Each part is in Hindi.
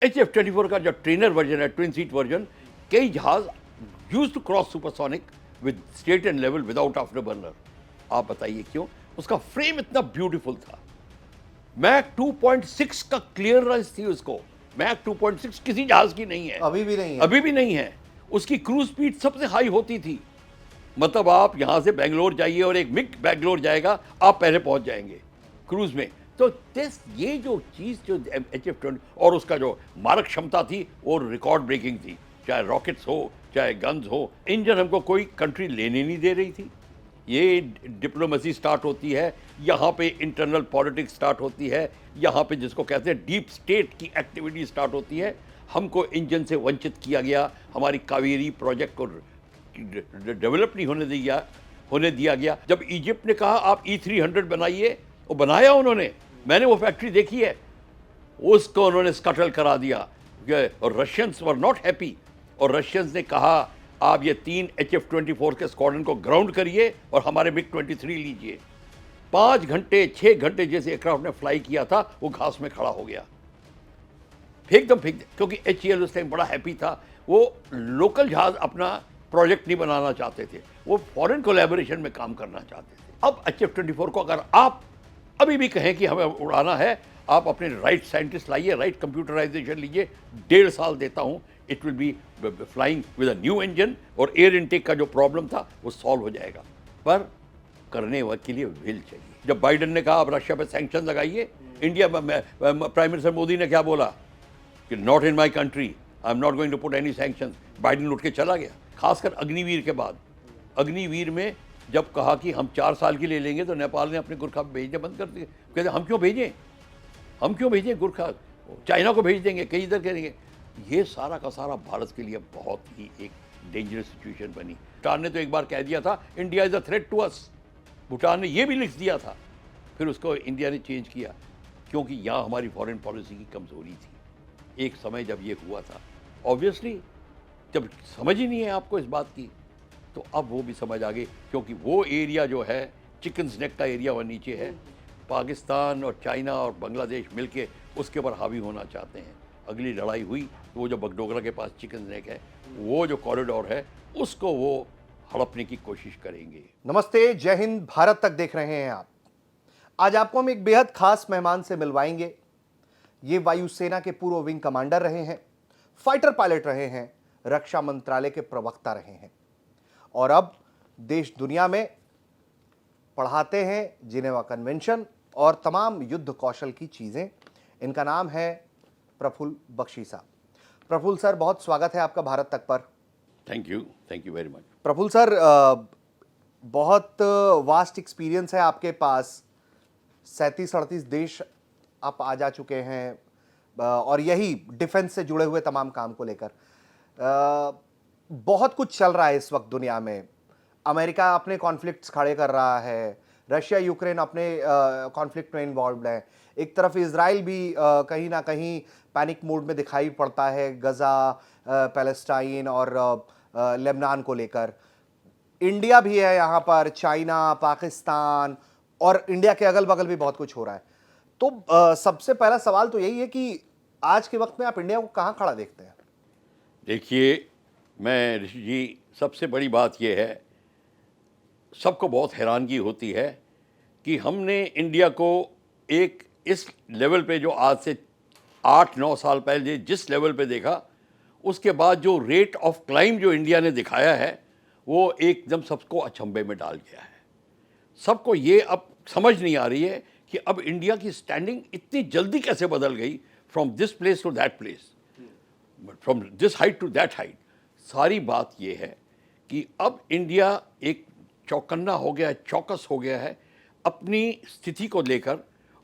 HF-24 का जो ट्रेनर वर्जन है, ट्विन सीट वर्जन, कई जहाज used to cross supersonic with straight and level without afterburner. आप बताइए क्यों? उसका फ्रेम इतना ब्यूटीफुल था। मैक 2.6 का क्लियरेंस थी उसको। मैक 2.6 किसी जहाज की नहीं है, अभी भी नहीं है। अभी भी नहीं है। उसकी क्रूज स्पीड सबसे हाई होती थी। मतलब आप यहां से बेंगलोर जाइए और एक मिग बेंगलोर जाएगा, आप पहले पहुंच जाएंगे क्रूज में। तो ये जो चीज़ जो HF-20 और उसका जो मारक क्षमता थी वो रिकॉर्ड ब्रेकिंग थी। चाहे रॉकेट्स हो, चाहे गन्स हो, इंजन हमको कोई कंट्री लेने नहीं दे रही थी। ये डिप्लोमेसी स्टार्ट होती है, यहाँ पे इंटरनल पॉलिटिक्स स्टार्ट होती है, यहाँ पे जिसको कहते हैं डीप स्टेट की एक्टिविटी स्टार्ट होती है। हमको इंजन से वंचित किया गया, हमारी कावेरी प्रोजेक्ट को डेवलप नहीं होने दिया गया। जब इजिप्ट ने कहा आप E300 बनाइए, वो बनाया उन्होंने, मैंने वो फैक्ट्री देखी है, उसको उन्होंने स्कटल करा दिया। और रशियंस वर नॉट हैप्पी, और रशियंस ने कहा आप ये 3 HF-24 के स्क्वाड्रन को ग्राउंड करिए और हमारे MiG-23 लीजिए। 5 घंटे 6 घंटे जैसे एयरक्राफ्ट ने फ्लाई किया था, वो घास में खड़ा हो गया। फेंक दम, क्योंकि HAL उस टाइम बड़ा हैप्पी था। वो लोकल जहाज अपना प्रोजेक्ट नहीं बनाना चाहते थे, वो फॉरेन कोलैबोरेशन में काम करना चाहते थे। अब HF-24 को अगर आप अभी भी कहें कि हमें उड़ाना है, आप अपने राइट साइंटिस्ट लाइए, राइट कंप्यूटराइजेशन लीजिए, 1.5 साल देता हूं, it will be flying with a new engine, और एयर इनटेक का जो प्रॉब्लम था वो सॉल्व हो जाएगा। पर करने के लिए विल चाहिए। जब बाइडेन ने कहा अब रशिया पे सैंक्शन लगाइए, इंडिया प्राइम मिनिस्टर मोदी ने क्या बोला कि not in my country, I am not going to put any sanctions. Biden उठ के चला गया। खासकर अग्निवीर के बाद, अग्निवीर में जब कहा कि हम 4 साल के लिए लेंगे, तो नेपाल ने अपने गुरखा भेजने बंद कर दिए। कहते हम क्यों भेजें गुरखा, चाइना को भेज देंगे, कई इधर करेंगे। ये सारा का सारा भारत के लिए बहुत ही एक डेंजरस सिचुएशन बनी। भूटान ने तो एक बार कह दिया था India is a threat to us, Bhutan ने ये भी लिख दिया था। फिर उसको इंडिया ने चेंज किया, क्योंकि यहाँ हमारी फॉरेन पॉलिसी की कमज़ोरी थी एक समय जब ये हुआ था। ऑब्वियसली जब समझ ही नहीं है आपको इस बात की, तो अब वो भी समझ आ गई, क्योंकि वो एरिया जो है चिकन नेक का एरिया, वो नीचे है। पाकिस्तान और चाइना और बांग्लादेश मिलके उसके ऊपर हावी होना चाहते हैं। अगली लड़ाई हुई तो वो जो बगडोगरा के पास चिकन नेक है, वो जो कॉरिडोर है, उसको वो हड़पने की कोशिश करेंगे। नमस्ते, जय हिंद, भारत तक देख रहे हैं आप। आज आपको हम एक बेहद खास मेहमान से मिलवाएंगे। ये वायुसेना के पूर्व विंग कमांडर रहे हैं, फाइटर पायलट रहे हैं, रक्षा मंत्रालय के प्रवक्ता रहे हैं, और अब देश दुनिया में पढ़ाते हैं जिनेवा कन्वेंशन और तमाम युद्ध कौशल की चीजें। इनका नाम है प्रफुल्ल बख्शी साहब। प्रफुल्ल सर, बहुत स्वागत है आपका भारत तक पर। Thank you very much. Prafull sir, बहुत वास्ट एक्सपीरियंस है आपके पास। 37-38 देश आप आ जा चुके हैं, और यही डिफेंस से जुड़े हुए तमाम काम को लेकर बहुत कुछ चल रहा है इस वक्त दुनिया में। अमेरिका अपने कॉन्फ्लिक्ट्स खड़े कर रहा है, रशिया यूक्रेन अपने कॉन्फ्लिक्ट में इन्वॉल्व है, एक तरफ इजराइल भी कहीं ना कहीं पैनिक मोड में दिखाई पड़ता है गजा, पैलेस्टाइन और लेबनान को लेकर। इंडिया भी है यहाँ पर, चाइना, पाकिस्तान, और इंडिया के अगल बगल भी बहुत कुछ हो रहा है। तो सबसे पहला सवाल तो यही है कि आज के वक्त में आप इंडिया को कहाँ खड़ा देखते हैं? देखिए, मैं ऋषि जी, सबसे बड़ी बात यह है, सबको बहुत हैरानगी होती है कि हमने इंडिया को एक इस लेवल पे, जो आज से 8-9 साल पहले जिस लेवल पे देखा, उसके बाद जो रेट ऑफ क्लाइम जो इंडिया ने दिखाया है, वो एकदम सबको अचंभे में डाल गया है। सबको ये अब समझ नहीं आ रही है कि अब इंडिया की स्टैंडिंग इतनी जल्दी कैसे बदल गई, from this place to that place, from this height to that height. सारी बात यह है कि अब इंडिया एक चौकन्ना हो गया है, चौकस हो गया है अपनी स्थिति को लेकर।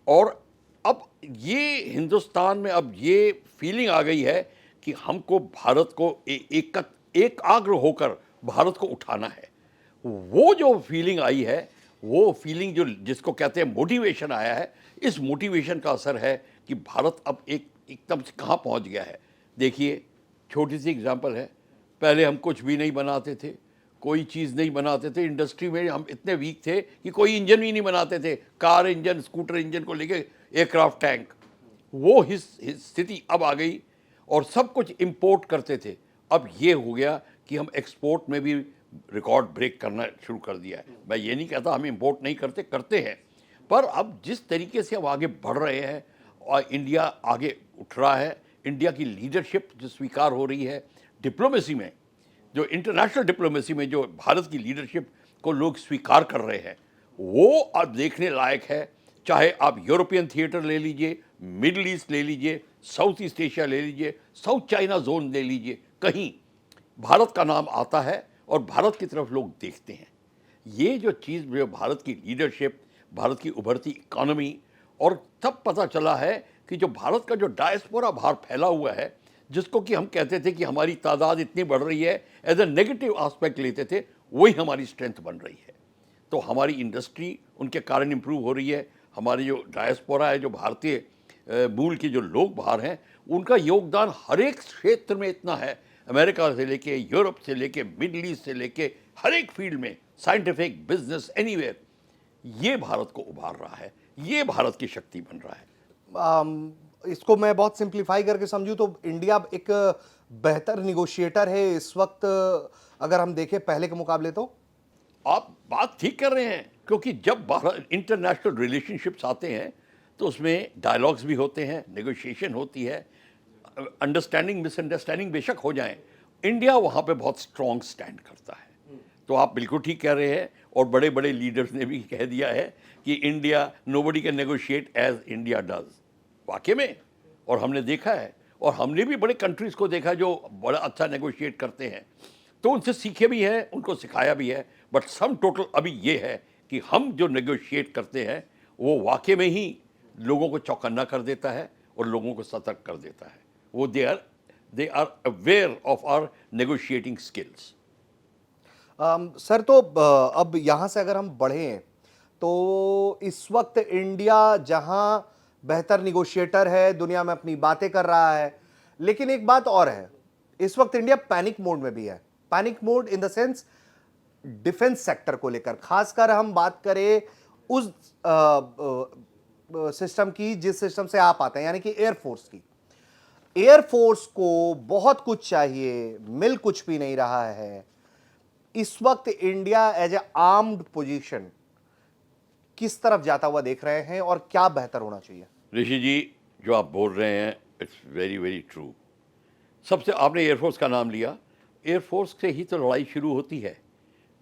और अब ये हिंदुस्तान में अब ये फीलिंग आ गई है कि हमको भारत को एकाग्र होकर भारत को उठाना है। वो जो फीलिंग आई है, वो फीलिंग जो जिसको कहते हैं मोटिवेशन आया है, इस मोटिवेशन का असर है कि भारत अब एकदम से कहाँ पहुँच गया है। देखिए, छोटी सी एग्जांपल है, पहले हम कुछ भी नहीं बनाते थे, कोई चीज़ नहीं बनाते थे। इंडस्ट्री में हम इतने वीक थे कि कोई इंजन भी नहीं बनाते थे, कार इंजन, स्कूटर इंजन को लेके एयरक्राफ्ट, टैंक। वो स्थिति अब आ गई। और सब कुछ इंपोर्ट करते थे। अब ये हो गया कि हम एक्सपोर्ट में भी रिकॉर्ड ब्रेक करना शुरू कर दिया है। मैं ये नहीं कहता हम इंपोर्ट नहीं करते, करते हैं, पर अब जिस तरीके से हम आगे बढ़ रहे हैं और इंडिया आगे उठ रहा है, इंडिया की लीडरशिप जो स्वीकार हो रही है डिप्लोमेसी में, जो इंटरनेशनल डिप्लोमेसी में जो भारत की लीडरशिप को लोग स्वीकार कर रहे हैं, वो अब देखने लायक है। चाहे आप यूरोपियन थिएटर ले लीजिए, मिडल ईस्ट ले लीजिए, साउथ ईस्ट एशिया ले लीजिए, साउथ चाइना जोन ले लीजिए, कहीं भारत का नाम आता है और भारत की तरफ लोग देखते हैं। ये जो चीज़ जो भारत की लीडरशिप, भारत की उभरती इकॉनमी, और तब पता चला है कि जो भारत का जो डायस्पोरा बाहर फैला हुआ है, जिसको कि हम कहते थे कि हमारी तादाद इतनी बढ़ रही है, एज ए नेगेटिव एस्पेक्ट लेते थे, वही हमारी स्ट्रेंथ बन रही है। तो हमारी इंडस्ट्री उनके कारण इम्प्रूव हो रही है। हमारी जो डायस्पोरा है, जो भारतीय मूल के जो लोग बाहर हैं, उनका योगदान हर एक क्षेत्र में इतना है, अमेरिका से लेके, यूरोप से लेके, मिडल ईस्ट से लेके, हर एक फील्ड में, साइंटिफिक, बिजनेस, एनीवेयर, ये भारत को उभार रहा है, ये भारत की शक्ति बन रहा है। इसको मैं बहुत सिंप्लीफाई करके समझूं तो इंडिया एक बेहतर निगोशिएटर है इस वक्त, अगर हम देखें पहले के मुकाबले। तो आप बात ठीक कर रहे हैं, क्योंकि जब इंटरनेशनल रिलेशनशिप्स आते हैं तो उसमें डायलॉग्स भी होते हैं, नेगोशिएशन होती है, अंडरस्टैंडिंग मिसअंडरस्टैंडिंग बेशक हो जाएं, इंडिया वहाँ पे बहुत स्ट्रॉन्ग स्टैंड करता है। तो आप बिल्कुल ठीक कह रहे हैं, और बड़े बड़े लीडर्स ने भी कह दिया है कि India, nobody can negotiate as India does. वाकई में, और हमने देखा है, और हमने भी बड़े कंट्रीज़ को देखा जो बड़ा अच्छा नेगोशिएट करते हैं, तो उनसे सीखे भी हैं, उनको सिखाया भी है। बट सम टोटल अभी ये है कि हम जो नेगोशिएट करते हैं वो वाकई में ही लोगों को चौकन्ना कर देता है और लोगों को सतर्क कर देता है। वो they are aware of our negotiating skills. Sir, तो अब यहाँ से अगर हम बढ़ें तो इस वक्त इंडिया जहां बेहतर निगोशिएटर है, दुनिया में अपनी बातें कर रहा है, लेकिन एक बात और है, इस वक्त इंडिया पैनिक मोड में भी है। Panic mode in the sense defence sector को लेकर, खासकर हम बात करें उस सिस्टम की जिस सिस्टम से आप आते हैं, यानी कि एयरफोर्स की। एयरफोर्स को बहुत कुछ चाहिए, मिल कुछ भी नहीं रहा है। इस वक्त India as a armed position किस तरफ जाता हुआ देख रहे हैं और क्या बेहतर होना चाहिए? ऋषि जी, जो आप बोल रहे हैं इट्स वेरी वेरी ट्रू। सबसे आपने एयरफोर्स का नाम लिया, एयरफोर्स से ही तो लड़ाई शुरू होती है।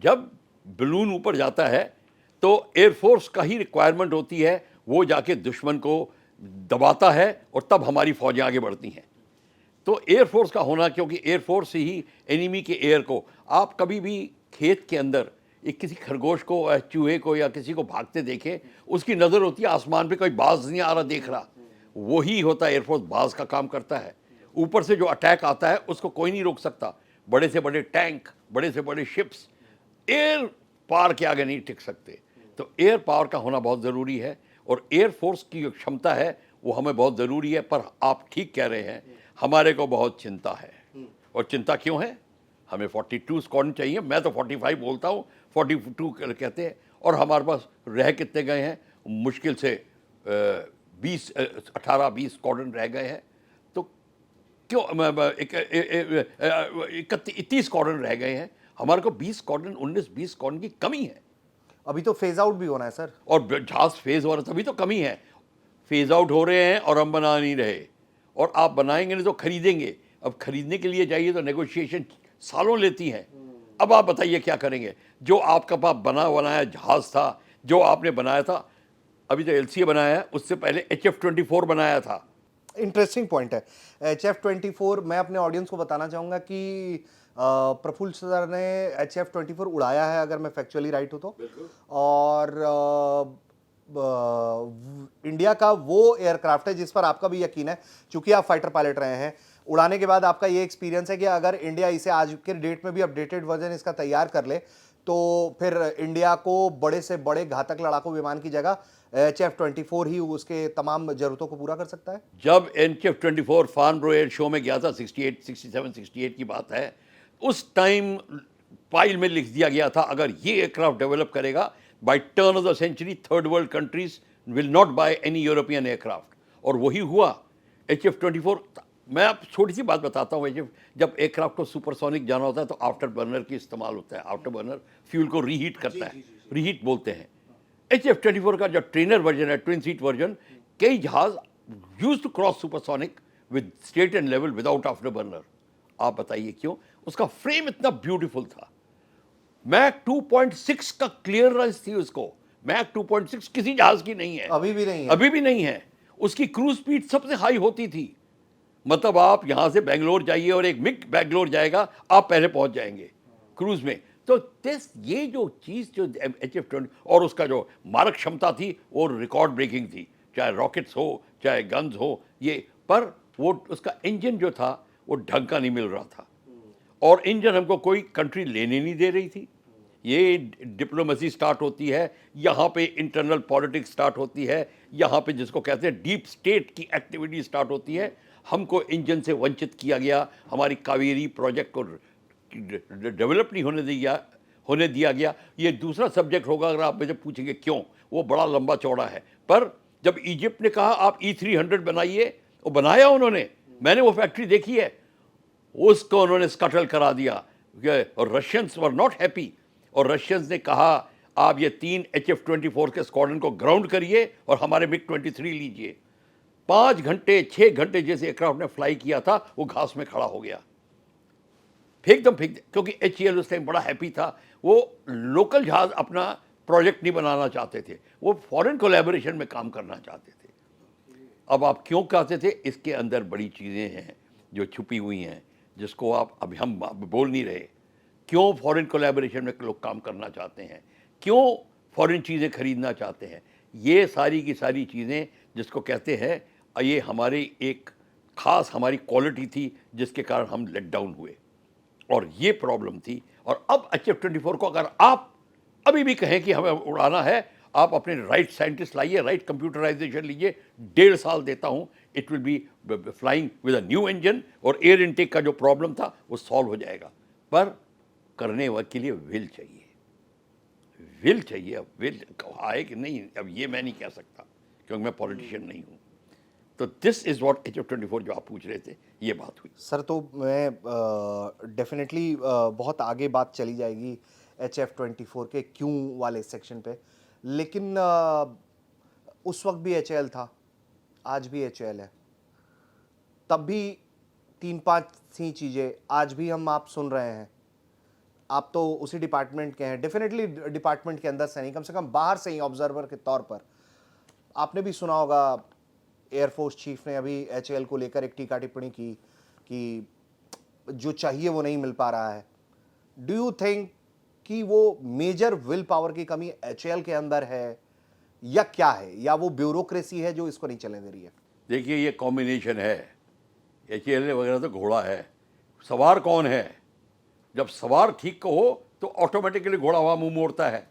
जब बलून ऊपर जाता है तो एयरफोर्स का ही रिक्वायरमेंट होती है, वो जाके दुश्मन को दबाता है और तब हमारी फौजें आगे बढ़ती हैं। तो एयरफोर्स का होना, क्योंकि एयरफोर्स से ही एनिमी के एयर को, आप कभी भी खेत के अंदर एक किसी खरगोश को या चूहे को या किसी को भागते देखें, उसकी नज़र होती है आसमान पे, कोई बाज नहीं आ रहा देख रहा, वही होता है एयरफोर्स, बाज का काम करता है। ऊपर से जो अटैक आता है उसको कोई नहीं रोक सकता। बड़े से बड़े टैंक, बड़े से बड़े शिप्स एयर पावर के आगे नहीं टिक सकते। तो एयर पावर का होना बहुत ज़रूरी है, और एयरफोर्स की जो क्षमता है वो हमें बहुत ज़रूरी है। पर आप ठीक कह रहे हैं, हमारे को बहुत चिंता है। और चिंता क्यों है? हमें 42 स्क्वाड्रन चाहिए, मैं तो 45 बोलता हूँ, 42 कहते हैं, और हमारे पास रह कितने गए हैं? मुश्किल से 18-20 स्क्वाड्रन रह गए हैं। तो क्यों 31 स्क्वाड्रन रह गए हैं, हमारे को 20 स्क्वाड्रन, 19-20 स्क्वाड्रन की कमी है। अभी तो फेज आउट भी होना है सर, और जहाज फेज हो रहा, तभी तो कमी है। फेज आउट हो रहे हैं और हम बना नहीं रहे, और आप बनाएंगे नहीं तो खरीदेंगे। अब खरीदने के लिए जाइए तो नेगोशिएशन सालों लेती हैं। अब आप बताइए क्या करेंगे? जो आपका पास बनाया जहाज था, जो आपने बनाया था, अभी तो LCA बनाया है, उससे पहले HF-24 बनाया था। इंटरेस्टिंग पॉइंट है। HF-24, मैं अपने ऑडियंस को बताना चाहूंगा कि प्रफुल्ल सर ने HF-24 उड़ाया है, अगर मैं फैक्चुअली राइट हूं तो, और इंडिया का वो एयरक्राफ्ट है जिस पर आपका भी यकीन है, चूंकि आप फाइटर पायलट रहे हैं। उड़ाने के बाद आपका ये एक्सपीरियंस है कि अगर इंडिया इसे आज के डेट में भी अपडेटेड वर्जन इसका तैयार कर ले तो फिर इंडिया को बड़े से बड़े घातक लड़ाकू विमान की जगह HF-24 ही उसके तमाम जरूरतों को पूरा कर सकता है। जब HF-24 फार्नब्रो एयर शो में गया था, 67 की बात है, उस टाइम फाइल में लिख दिया गया था, अगर ये एयरक्राफ्ट डेवलप करेगा, by turn of the century third world countries will not buy any European aircraft. और वही हुआ। HF-24 मैं आप छोटी सी बात बताता हूँ, जब एयरक्राफ्ट को सुपरसोनिक जाना होता है तो आफ्टर बर्नर की इस्तेमाल होता है। आफ्टर बर्नर फ्यूल को रीहीट करता है, रीहीट बोलते हैं। HF-24 का जो ट्रेनर वर्जन है, ट्विन सीट वर्जन, कई जहाज used to cross supersonic with state and level without afterburner. आप बताइए क्यों? उसका फ्रेम इतना ब्यूटीफुल था। मैक 2.6 का क्लियरेंस थी उसको। मैक 2.6 किसी जहाज की नहीं है, अभी भी नहीं है। अभी भी नहीं है। उसकी क्रूज स्पीड सबसे हाई होती थी। मतलब आप यहाँ से बेंगलोर जाइए और एक मिग बेंगलोर जाएगा, आप पहले पहुँच जाएंगे क्रूज में। तो ये जो चीज़ जो HF-20 और उसका जो मारक क्षमता थी वो रिकॉर्ड ब्रेकिंग थी, चाहे रॉकेट्स हो चाहे गन्स हो ये। पर वो उसका इंजन जो था वो ढंग का नहीं मिल रहा था, और इंजन हमको कोई कंट्री लेने नहीं दे रही थी। ये डिप्लोमेसी स्टार्ट होती है, यहाँ पे इंटरनल पॉलिटिक्स स्टार्ट होती है, यहाँ पे जिसको कहते हैं डीप स्टेट की एक्टिविटी स्टार्ट होती है। हमको इंजन से वंचित किया गया, हमारी कावेरी प्रोजेक्ट को डेवलप नहीं होने दिया गया। ये दूसरा सब्जेक्ट होगा, अगर आप मुझे पूछेंगे क्यों, वो बड़ा लंबा चौड़ा है। पर जब इजिप्ट ने कहा आप E300 बनाइए, वो बनाया उन्होंने, मैंने वो फैक्ट्री देखी है, उसको उन्होंने स्कटल करा दिया। और रशियंस वर नॉट हैप्पी, और रशियंस ने कहा आप ये 3 HF-24 के स्क्वाड्रन को ग्राउंड करिए और हमारे MiG-23 लीजिए। 5 घंटे 6 घंटे जैसे एयरक्राफ्ट ने फ्लाई किया था, वो घास में खड़ा हो गया, फेंक दे, क्योंकि HAL उस टाइम बड़ा हैप्पी था। वो लोकल जहाज अपना प्रोजेक्ट नहीं बनाना चाहते थे, वो फॉरेन कोलैबोरेशन में काम करना चाहते थे। अब आप क्यों कहते थे? इसके अंदर बड़ी चीज़ें हैं जो छुपी हुई हैं, जिसको आप अभी हम बोल नहीं रहे। क्यों फॉरेन कोलैबोरेशन में लोग काम करना चाहते हैं, क्यों फॉरेन चीज़ें खरीदना चाहते हैं, ये सारी की सारी चीज़ें जिसको कहते हैं, ये हमारी एक ख़ास हमारी क्वालिटी थी जिसके कारण हम लेट डाउन हुए, और ये प्रॉब्लम थी। और अब HF-24 को अगर आप अभी भी कहें कि हमें उड़ाना है, आप अपने राइट साइंटिस्ट लाइए, राइट कंप्यूटराइजेशन लीजिए, 1.5 साल देता हूँ, it will be flying with a new engine, और एयर इनटेक का जो प्रॉब्लम था वो सॉल्व हो जाएगा। पर करने के लिए विल चाहिए, विल चाहिए। अब विल आए कि नहीं, अब ये मैं नहीं कह सकता क्योंकि मैं पॉलिटिशियन नहीं हूँ। तो दिस इज़ व्हाट HF-24 जो आप पूछ रहे थे, ये बात हुई। सर तो मैं डेफिनेटली बहुत आगे बात चली जाएगी HF-24 के क्यों वाले सेक्शन पे, लेकिन उस वक्त भी HAL था, आज भी HAL है, तब भी 3-5 सी चीज़ें आज भी हम आप सुन रहे हैं। आप तो उसी डिपार्टमेंट के हैं, डेफिनेटली डिपार्टमेंट के अंदर से नहीं, कम से कम बाहर से ही ऑब्जर्वर के तौर पर आपने भी सुना होगा, एयरफोर्स चीफ ने अभी HAL को लेकर एक टीका टिप्पणी की कि जो चाहिए वो नहीं मिल पा रहा है। डू यू थिंक कि वो मेजर विल पावर की कमी HAL के अंदर है या क्या है, या वो ब्यूरोक्रेसी है जो इसको नहीं चलने दे रही है? देखिए ये कॉम्बिनेशन है। HAL वगैरह तो घोड़ा है, सवार कौन है? जब सवार ठीक को हो तो ऑटोमेटिकली घोड़ा वहाँ मुंह मोड़ता है।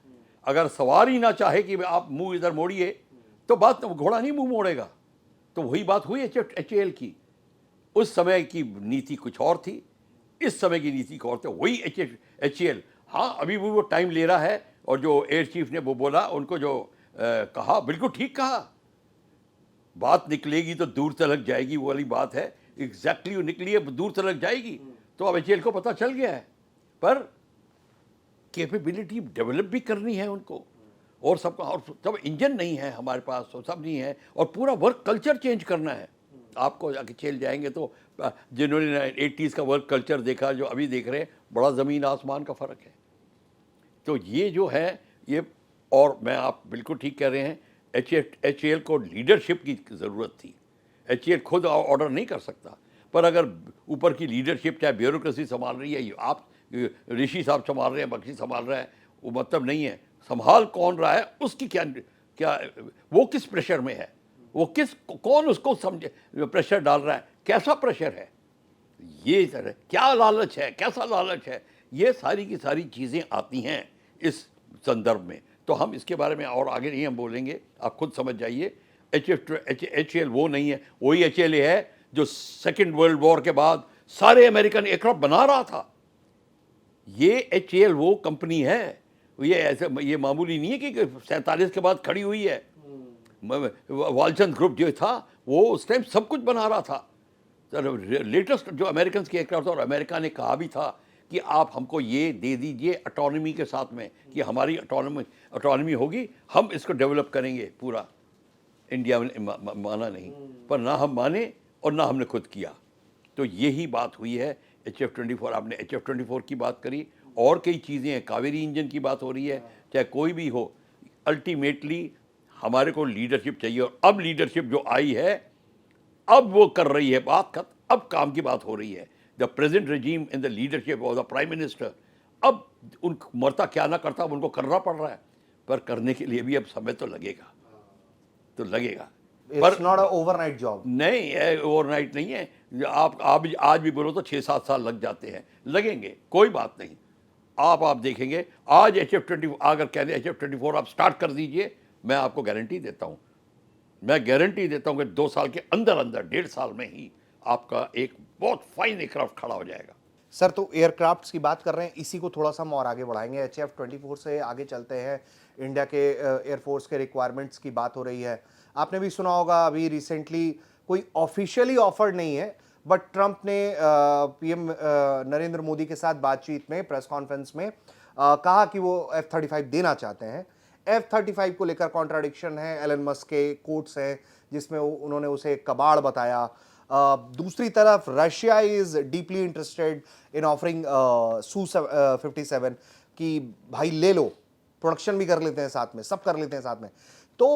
अगर सवार ही ना चाहे कि आप मुंह इधर मोड़िए, तो बात घोड़ा नहीं मुंह मोड़ेगा। तो वही बात हुई HAL की। उस समय की नीति कुछ और थी, इस समय की नीति कुछ और थी। वही HAL, हाँ अभी वो टाइम ले रहा है, और जो एयर चीफ ने वो बोला, उनको जो कहा बिल्कुल ठीक कहा। बात निकलेगी तो दूर तलक जाएगी, वो वाली बात है। एग्जैक्टली वो निकली है, दूर तलक जाएगी। तो अब HAL को पता चल गया है, पर कैपेबिलिटी डेवलप भी करनी है उनको, और सबका, और सब इंजन नहीं है हमारे पास, तो सब नहीं है, और पूरा वर्क कल्चर चेंज करना है। आपको जाके HAL जाएंगे तो जिन्होंने 80s का वर्क कल्चर देखा, जो अभी देख रहे हैं, बड़ा ज़मीन आसमान का फ़र्क है। तो ये जो है ये, और मैं, आप बिल्कुल ठीक कह रहे हैं, HAL को लीडरशिप की ज़रूरत थी। HAL खुद ऑर्डर नहीं कर सकता, पर अगर ऊपर की लीडरशिप, चाहे ब्यूरोक्रेसी संभाल रही है, आप ऋषि साहब संभाल रहे हैं, बख्शी संभाल रहा है, वो मतलब नहीं है। संभाल कौन रहा है, उसकी क्या वो किस प्रेशर में है, वो कौन उसको समझे, प्रेशर डाल रहा है, कैसा प्रेशर है, ये तरह क्या लालच है, कैसा लालच है, ये सारी की सारी चीज़ें आती हैं इस संदर्भ में। तो हम इसके बारे में और आगे नहीं हम बोलेंगे, आप खुद समझ जाइए। HAL वो नहीं है, वही HAL है जो सेकेंड वर्ल्ड वॉर के बाद सारे अमेरिकन एयरक्राफ्ट बना रहा था। ये HAL वो कंपनी है, ये ऐसे, ये मामूली नहीं है कि 47 के बाद खड़ी हुई है। वालचंद ग्रुप जो था वो उस टाइम सब कुछ बना रहा था। लेटेस्ट जो अमेरिकन के एयरक्राफ्ट, और अमेरिका ने कहा भी था कि आप हमको ये दे दीजिए ऑटोनॉमी के साथ में, कि हमारी ऑटोनॉमी होगी, हम इसको डेवलप करेंगे पूरा। इंडिया ने माना नहीं, पर ना हम माने और ना हमने खुद किया। तो यही बात हुई है। HF-24, आपने HF-24 की बात करी, और कई चीज़ें हैं, कावेरी इंजन की बात हो रही है, चाहे कोई भी हो। अल्टीमेटली हमारे को लीडरशिप चाहिए, और अब लीडरशिप जो आई है अब वो कर रही है बात खत्म, अब काम की बात हो रही है। The present regime in the leadership of the prime minister, अब उन मरता क्या ना करता, अब उनको करना पड़ रहा है, पर करने के लिए भी अब समय तो लगेगा, तो लगेगा। It's not a overnight job. नहीं, ओवरनाइट नहीं है। आप आज भी बोलो तो 6-7 साल लग जाते हैं, लगेंगे, कोई बात नहीं। आप देखेंगे आज HF-24 अगर कह दें HF-24 आप स्टार्ट कर दीजिए, मैं आपको गारंटी देता हूँ, मैं गारंटी देता हूँ कि 2 साल के अंदर अंदर, 1.5 साल में ही आपका एक बहुत फाइन एयरक्राफ्ट खड़ा हो जाएगा। सर, तो एयरक्राफ्ट्स की बात कर रहे हैं, इसी को थोड़ा सा हम और आगे बढ़ाएंगे। HF-24 से आगे चलते हैं, इंडिया के एयरफोर्स के रिक्वायरमेंट्स की बात हो रही है। आपने भी सुना होगा, अभी रिसेंटली कोई ऑफिशियली ऑफर्ड नहीं है, बट ट्रंप ने पीएम नरेंद्र मोदी के साथ बातचीत में, प्रेस कॉन्फ्रेंस में कहा कि वो F-35 देना चाहते हैं। F-35 को लेकर कॉन्ट्राडिक्शन है, एलन मस्क के कोट्स हैं जिसमें उन्होंने उसे कबाड़ बताया। दूसरी तरफ Russia is deeply interested in offering Su-57 कि भाई ले लो, प्रोडक्शन भी कर लेते हैं साथ में, सब कर लेते हैं साथ में। तो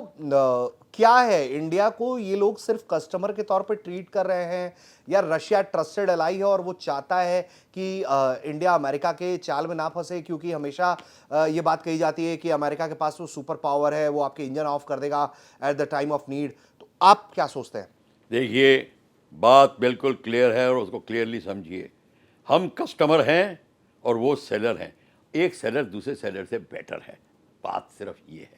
क्या है, इंडिया को ये लोग सिर्फ कस्टमर के तौर पे ट्रीट कर रहे हैं, या रशिया ट्रस्टेड एलाई है और वो चाहता है कि इंडिया अमेरिका के चाल में ना फंसे? क्योंकि हमेशा ये बात कही जाती है कि अमेरिका के पास वो सुपर पावर है, वो आपके इंजन ऑफ कर देगा at the time of need. तो आप क्या सोचते हैं? देखिए, बात बिल्कुल क्लियर है, और उसको क्लियरली समझिए। हम कस्टमर हैं और वो सेलर हैं। एक सेलर दूसरे सेलर से बेटर है, बात सिर्फ ये है।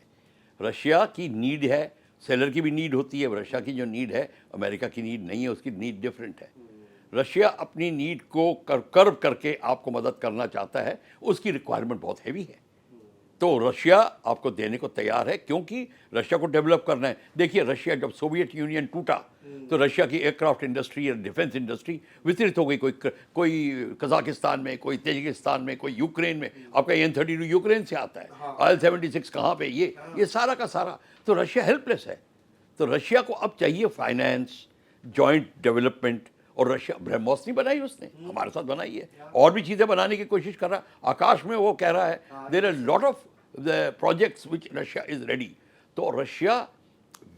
रशिया की नीड है, सेलर की भी नीड होती है। रशिया की जो नीड है अमेरिका की नीड नहीं है, उसकी नीड डिफरेंट है। रशिया अपनी नीड को कर्व करके आपको मदद करना चाहता है, उसकी रिक्वायरमेंट बहुत हैवी है, तो रशिया आपको देने को तैयार है, क्योंकि रशिया को डेवलप करना है। देखिए, रशिया जब सोवियत यूनियन टूटा तो रशिया की एयरक्राफ्ट इंडस्ट्री या डिफेंस इंडस्ट्री वितरित हो गई, कोई कजाकिस्तान में, कोई ताजिकिस्तान में, कोई यूक्रेन में। आपका N-32 यूक्रेन से आता है, IL-76 कहाँ पे, ये सारा का सारा। तो रशिया हेल्पलेस है। तो रशिया को अब चाहिए फाइनेंस, जॉइंट डेवलपमेंट। और रशिया ब्रह्मोस नहीं बनाई उसने, हमारे साथ बनाई है, और भी चीज़ें बनाने की कोशिश कर रहा है। आकाश में वो कह रहा है there are lot of the projects which Russia is ready. तो रशिया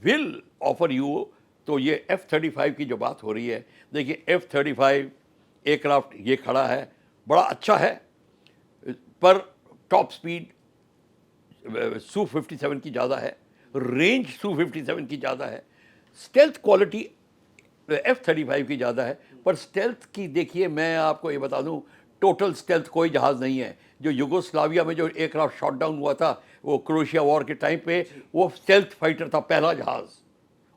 विल ऑफर यू। तो ये F-35 की जो बात हो रही है, देखिए F-35 एयरक्राफ्ट ये खड़ा है, बड़ा अच्छा है, पर टॉप स्पीड Su-57 की ज़्यादा है, रेंज Su-57 की ज़्यादा है, स्टेल्थ क्वालिटी F-35 की ज़्यादा है। पर स्टेल्थ की देखिए, मैं आपको ये बता दूं, टोटल स्टेल्थ कोई जहाज़ नहीं है। जो युगोस्लाविया में जो एयरक्राफ्ट शॉट डाउन हुआ था, वो क्रोएशिया वॉर के टाइम पे, वो स्टेल्थ फाइटर था, पहला जहाज़,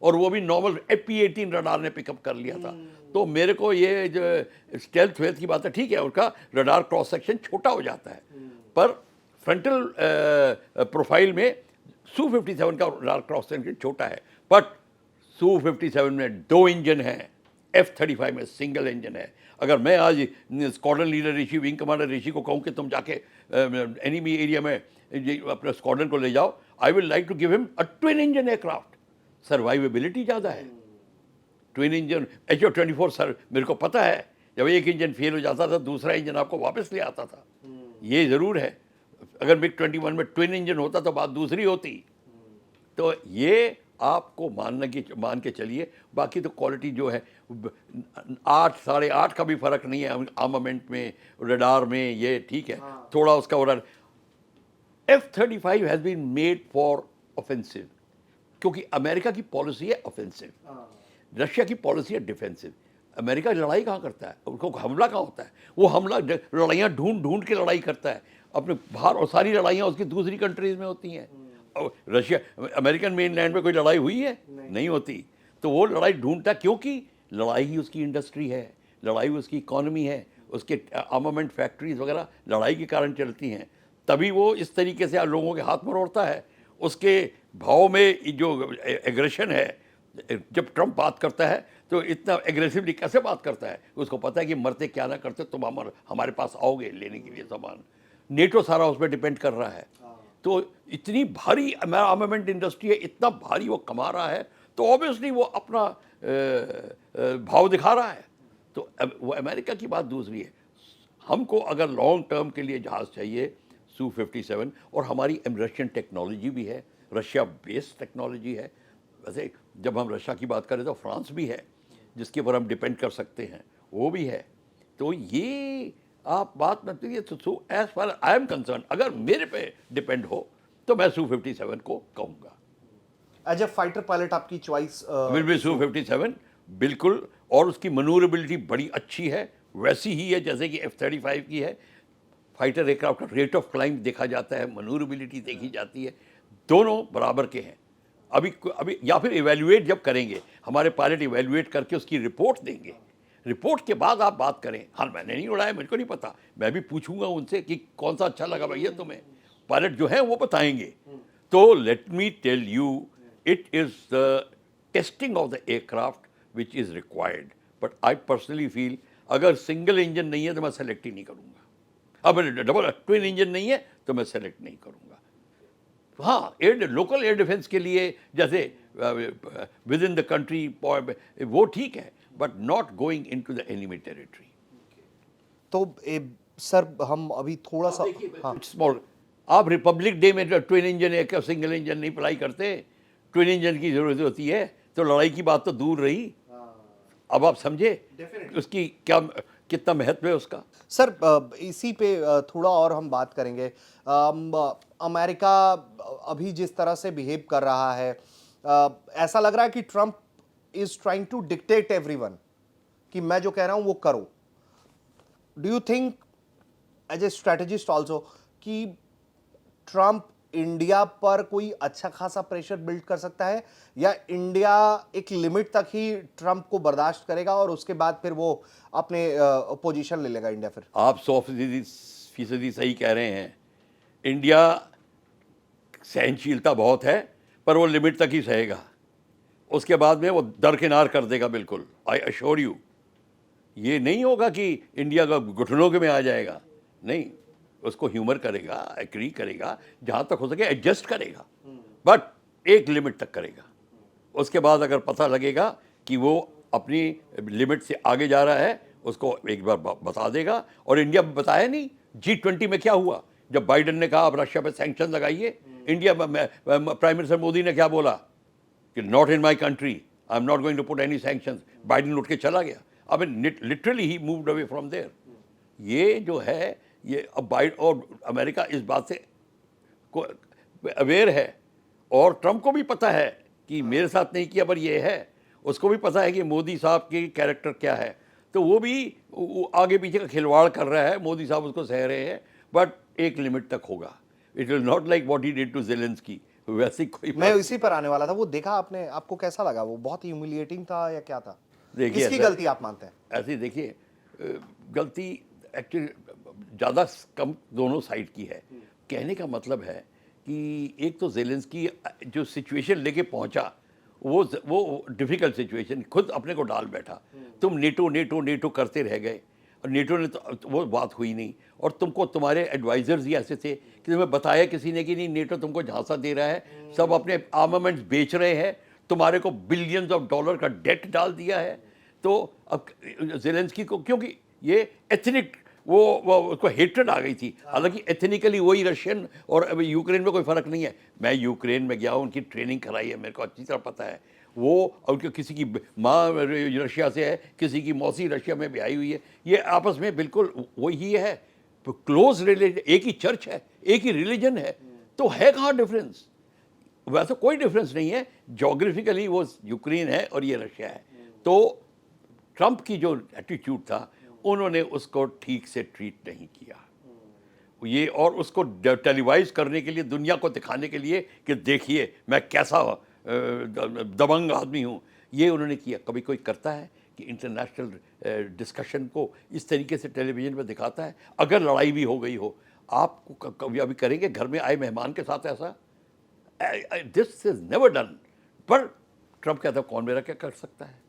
और वो भी नॉर्मल P-18 रडार ने पिकअप कर लिया था। तो मेरे को ये जो स्टेल्थ वेल्थ की बात है, ठीक है, उसका रडार क्रॉस सेक्शन छोटा हो जाता है, पर फ्रंटल प्रोफाइल में Su-57 का रडार क्रॉस सेक्शन छोटा है। बट Su-57 में 2 इंजन हैं, F-35 में सिंगल इंजन है। अगर मैं आज स्क्वाड्रन लीडर ऋषि, विंग कमांडर ऋषि को कहूँ कि तुम जाके एनिमी एरिया में अपने स्क्वाड्रन को ले जाओ, I will like to give him a twin engine aircraft. Survivability ज़्यादा है ट्विन इंजन। HF-24 सर, मेरे को पता है, जब एक इंजन फेल हो जाता था, दूसरा इंजन आपको वापस ले आता था, ये ज़रूर है। अगर MiG-21 में ट्विन इंजन होता तो बात दूसरी होती। तो ये आपको मान के चलिए। बाकी तो क्वालिटी जो है 8 साढ़े 8 का भी फर्क नहीं है आर्मामेंट में, रडार में, ये ठीक है, थोड़ा उसका radar. F-35 has been made for offensive, क्योंकि अमेरिका की पॉलिसी है ऑफेंसिव, रशिया की पॉलिसी है डिफेंसिव। अमेरिका लड़ाई कहाँ करता है, उसको हमला कहाँ होता है, वो हमला लड़ाइयाँ ढूंढ के लड़ाई करता है अपने बाहर, और सारी लड़ाइयाँ उसकी दूसरी कंट्रीज में होती हैं। और रशिया, अमेरिकन मेनलैंड में कोई लड़ाई हुई है? नहीं होती। तो वो लड़ाई ढूंढता, क्योंकि लड़ाई ही उसकी इंडस्ट्री है, लड़ाई उसकी इकॉनमी है, उसके आर्मामेंट फैक्ट्रीज वगैरह लड़ाई के कारण चलती हैं। तभी वो इस तरीके से लोगों के हाथ मरोड़ता है। उसके भाव में जो एग्रेशन है, जब ट्रंप बात करता है तो इतना एग्रेसिवली कैसे बात करता है? उसको पता है कि मरते क्या ना करते तुम हमारे पास आओगे लेने के लिए सामान। नेटो सारा उस पर डिपेंड कर रहा है। तो इतनी भारी आर्मामेंट इंडस्ट्री है, इतना भारी वो कमा रहा है, तो ऑब्वियसली वो अपना भाव दिखा रहा है। तो वो अमेरिका की बात दूसरी है। हमको अगर लॉन्ग टर्म के लिए जहाज़ चाहिए Su-57, और हमारी रशियन टेक्नोलॉजी भी है, रशिया बेस्ड टेक्नोलॉजी है। वैसे जब हम रशिया की बात करें तो फ्रांस भी है जिसके ऊपर हम डिपेंड कर सकते हैं, वो भी है। तो ये आप बात मत करिए। तो as far I am concern, अगर मेरे पे डिपेंड हो तो मैं Su-57 को कहूँगा। एज ए फाइटर पायलट आपकी चॉइस विल बी Su-57 बिल्कुल। और उसकी मनूवरेबिलिटी बड़ी अच्छी है, वैसी ही है जैसे कि F-35 की है। फाइटर एयरक्राफ्ट का रेट ऑफ क्लाइंब देखा जाता है, मनूवरेबिलिटी देखी जाती है, दोनों बराबर के हैं। अभी या फिर इवेल्युएट जब करेंगे, हमारे पायलट इवेल्युएट करके उसकी रिपोर्ट देंगे, रिपोर्ट के बाद आप बात करें। हाँ, मैंने नहीं उड़ाया, मुझको नहीं पता, मैं भी पूछूंगा उनसे कि कौन सा अच्छा लगा भैया तुम्हें। पायलट जो है वो बताएंगे। तो let me tell you, it is the testing of the aircraft which is required. But I personally feel अगर सिंगल इंजन नहीं है तो मैं सेलेक्ट ही नहीं करूँगा। अब डबल ट्विन इंजन नहीं है तो मैं सेलेक्ट नहीं करूँगा। हाँ, लोकल एयर डिफेंस के लिए जैसे विद इन द कंट्री वो ठीक है, but not going into the enemy territory. तो सर हम अभी थोड़ा सा हाँ स्मॉल, आप रिपब्लिक डे में ट्विन इंजन एक सिंगल इंजन नहीं अप्लाई करते, ट्विन इंजन की जरूरत होती है। तो लड़ाई की बात तो दूर रही। अब आप समझे उसकी क्या कितना महत्व है उसका। सर इसी पे थोड़ा और हम बात करेंगे। अमेरिका अभी जिस तरह से बिहेव कर रहा है, ऐसा लग रहा है कि Trump is trying to dictate everyone कि मैं जो कह रहा हूं वो करो। Do you think as a strategist also कि ट्रम्प इंडिया पर कोई अच्छा खासा प्रेशर बिल्ड कर सकता है, या इंडिया एक लिमिट तक ही ट्रम्प को बर्दाश्त करेगा और उसके बाद फिर वो अपने पोजीशन ले लेगा इंडिया? फिर आप 100% सही कह रहे हैं। इंडिया सहनशीलता बहुत है, पर वो लिमिट तक ही सहेगा, उसके बाद में वो दरकिनार कर देगा बिल्कुल। आई अश्योर यू, ये नहीं होगा कि इंडिया का घुटनों के में आ जाएगा, नहीं, उसको ह्यूमर करेगा, एग्री करेगा, जहाँ तक हो सके एडजस्ट करेगा, बट एक लिमिट तक करेगा। उसके बाद अगर पता लगेगा कि वो अपनी लिमिट से आगे जा रहा है, उसको एक बार बता देगा। और इंडिया बताया नहीं G20 में क्या हुआ, जब बाइडेन ने कहा आप रशिया पे सैंक्शन लगाइए, इंडिया में प्राइम मिनिस्टर मोदी ने क्या बोला कि not in my country, I am not going to put any sanctions. Biden उठ के चला गया। अब literally he moved away from there. ये जो है, ये अब बाइडेन और अमेरिका इस बात से अवेयर है, और ट्रम्प को भी पता है कि मेरे साथ नहीं किया, पर ये है, उसको भी पता है कि मोदी साहब की कैरेक्टर क्या है। तो वो भी आगे पीछे का खिलवाड़ कर रहा है, मोदी साहब उसको सह रहे हैं, बट एक लिमिट तक होगा। It will not like what he did to Zelensky, वैसे कोई। मैं इसी पर आने वाला था। वो देखा आपने, आपको कैसा लगा? वो बहुत ह्यूमिलिएटिंग था या क्या था? देखिए, किसकी गलती आप मानते हैं? ऐसे देखिए, गलती एक्चुअली ज़्यादा कम दोनों साइड की है। कहने का मतलब है कि एक तो ज़ेलेंस्की जो सिचुएशन लेके पहुंचा, वो डिफ़िकल्ट सिचुएशन खुद अपने को डाल बैठा। तुम नेटो नेटो नेटो करते रह गए, और नेटो ने तो वो बात हुई नहीं। और तुमको तुम्हारे एडवाइज़र्स ही ऐसे थे कि तुम्हें बताया किसी ने कि नहीं, नेटो तुमको झांसा दे रहा है, सब अपने आर्मामेंट्स बेच रहे हैं, तुम्हारे को बिलियंस ऑफ डॉलर का डेट डाल दिया है। तो अब ज़ेलेंस्की को, क्योंकि ये एथनिक वो उसको हेट्रेड आ गई थी। हालांकि एथनिकली वही रशियन और अब यूक्रेन में कोई फ़र्क नहीं है। मैं यूक्रेन में गया हूँ, उनकी ट्रेनिंग कराई है, मेरे को अच्छी तरह पता है। वो उनके किसी की माँ रशिया से है, किसी की मौसी रशिया में भी आई हुई है, ये आपस में बिल्कुल वही है, क्लोज रिलेशन, एक ही चर्च है, एक ही रिलीजन है। तो है कहाँ डिफरेंस? वैसे कोई डिफरेंस नहीं है। जोग्राफिकली वो यूक्रेन है और ये रशिया है। तो ट्रंप की जो एटीट्यूड था, उन्होंने उसको ठीक से ट्रीट नहीं किया ये, और उसको टेलीवाइज करने के लिए, दुनिया को दिखाने के लिए कि देखिए मैं कैसा दबंग आदमी हूँ, ये उन्होंने किया। कभी कोई करता है कि इंटरनेशनल डिस्कशन को इस तरीके से टेलीविज़न पर दिखाता है? अगर लड़ाई भी हो गई हो, आप कभी अभी करेंगे घर में आए मेहमान के साथ ऐसा? This is never done. पर ट्रंप कहता है कौन मेरा क्या कर सकता है?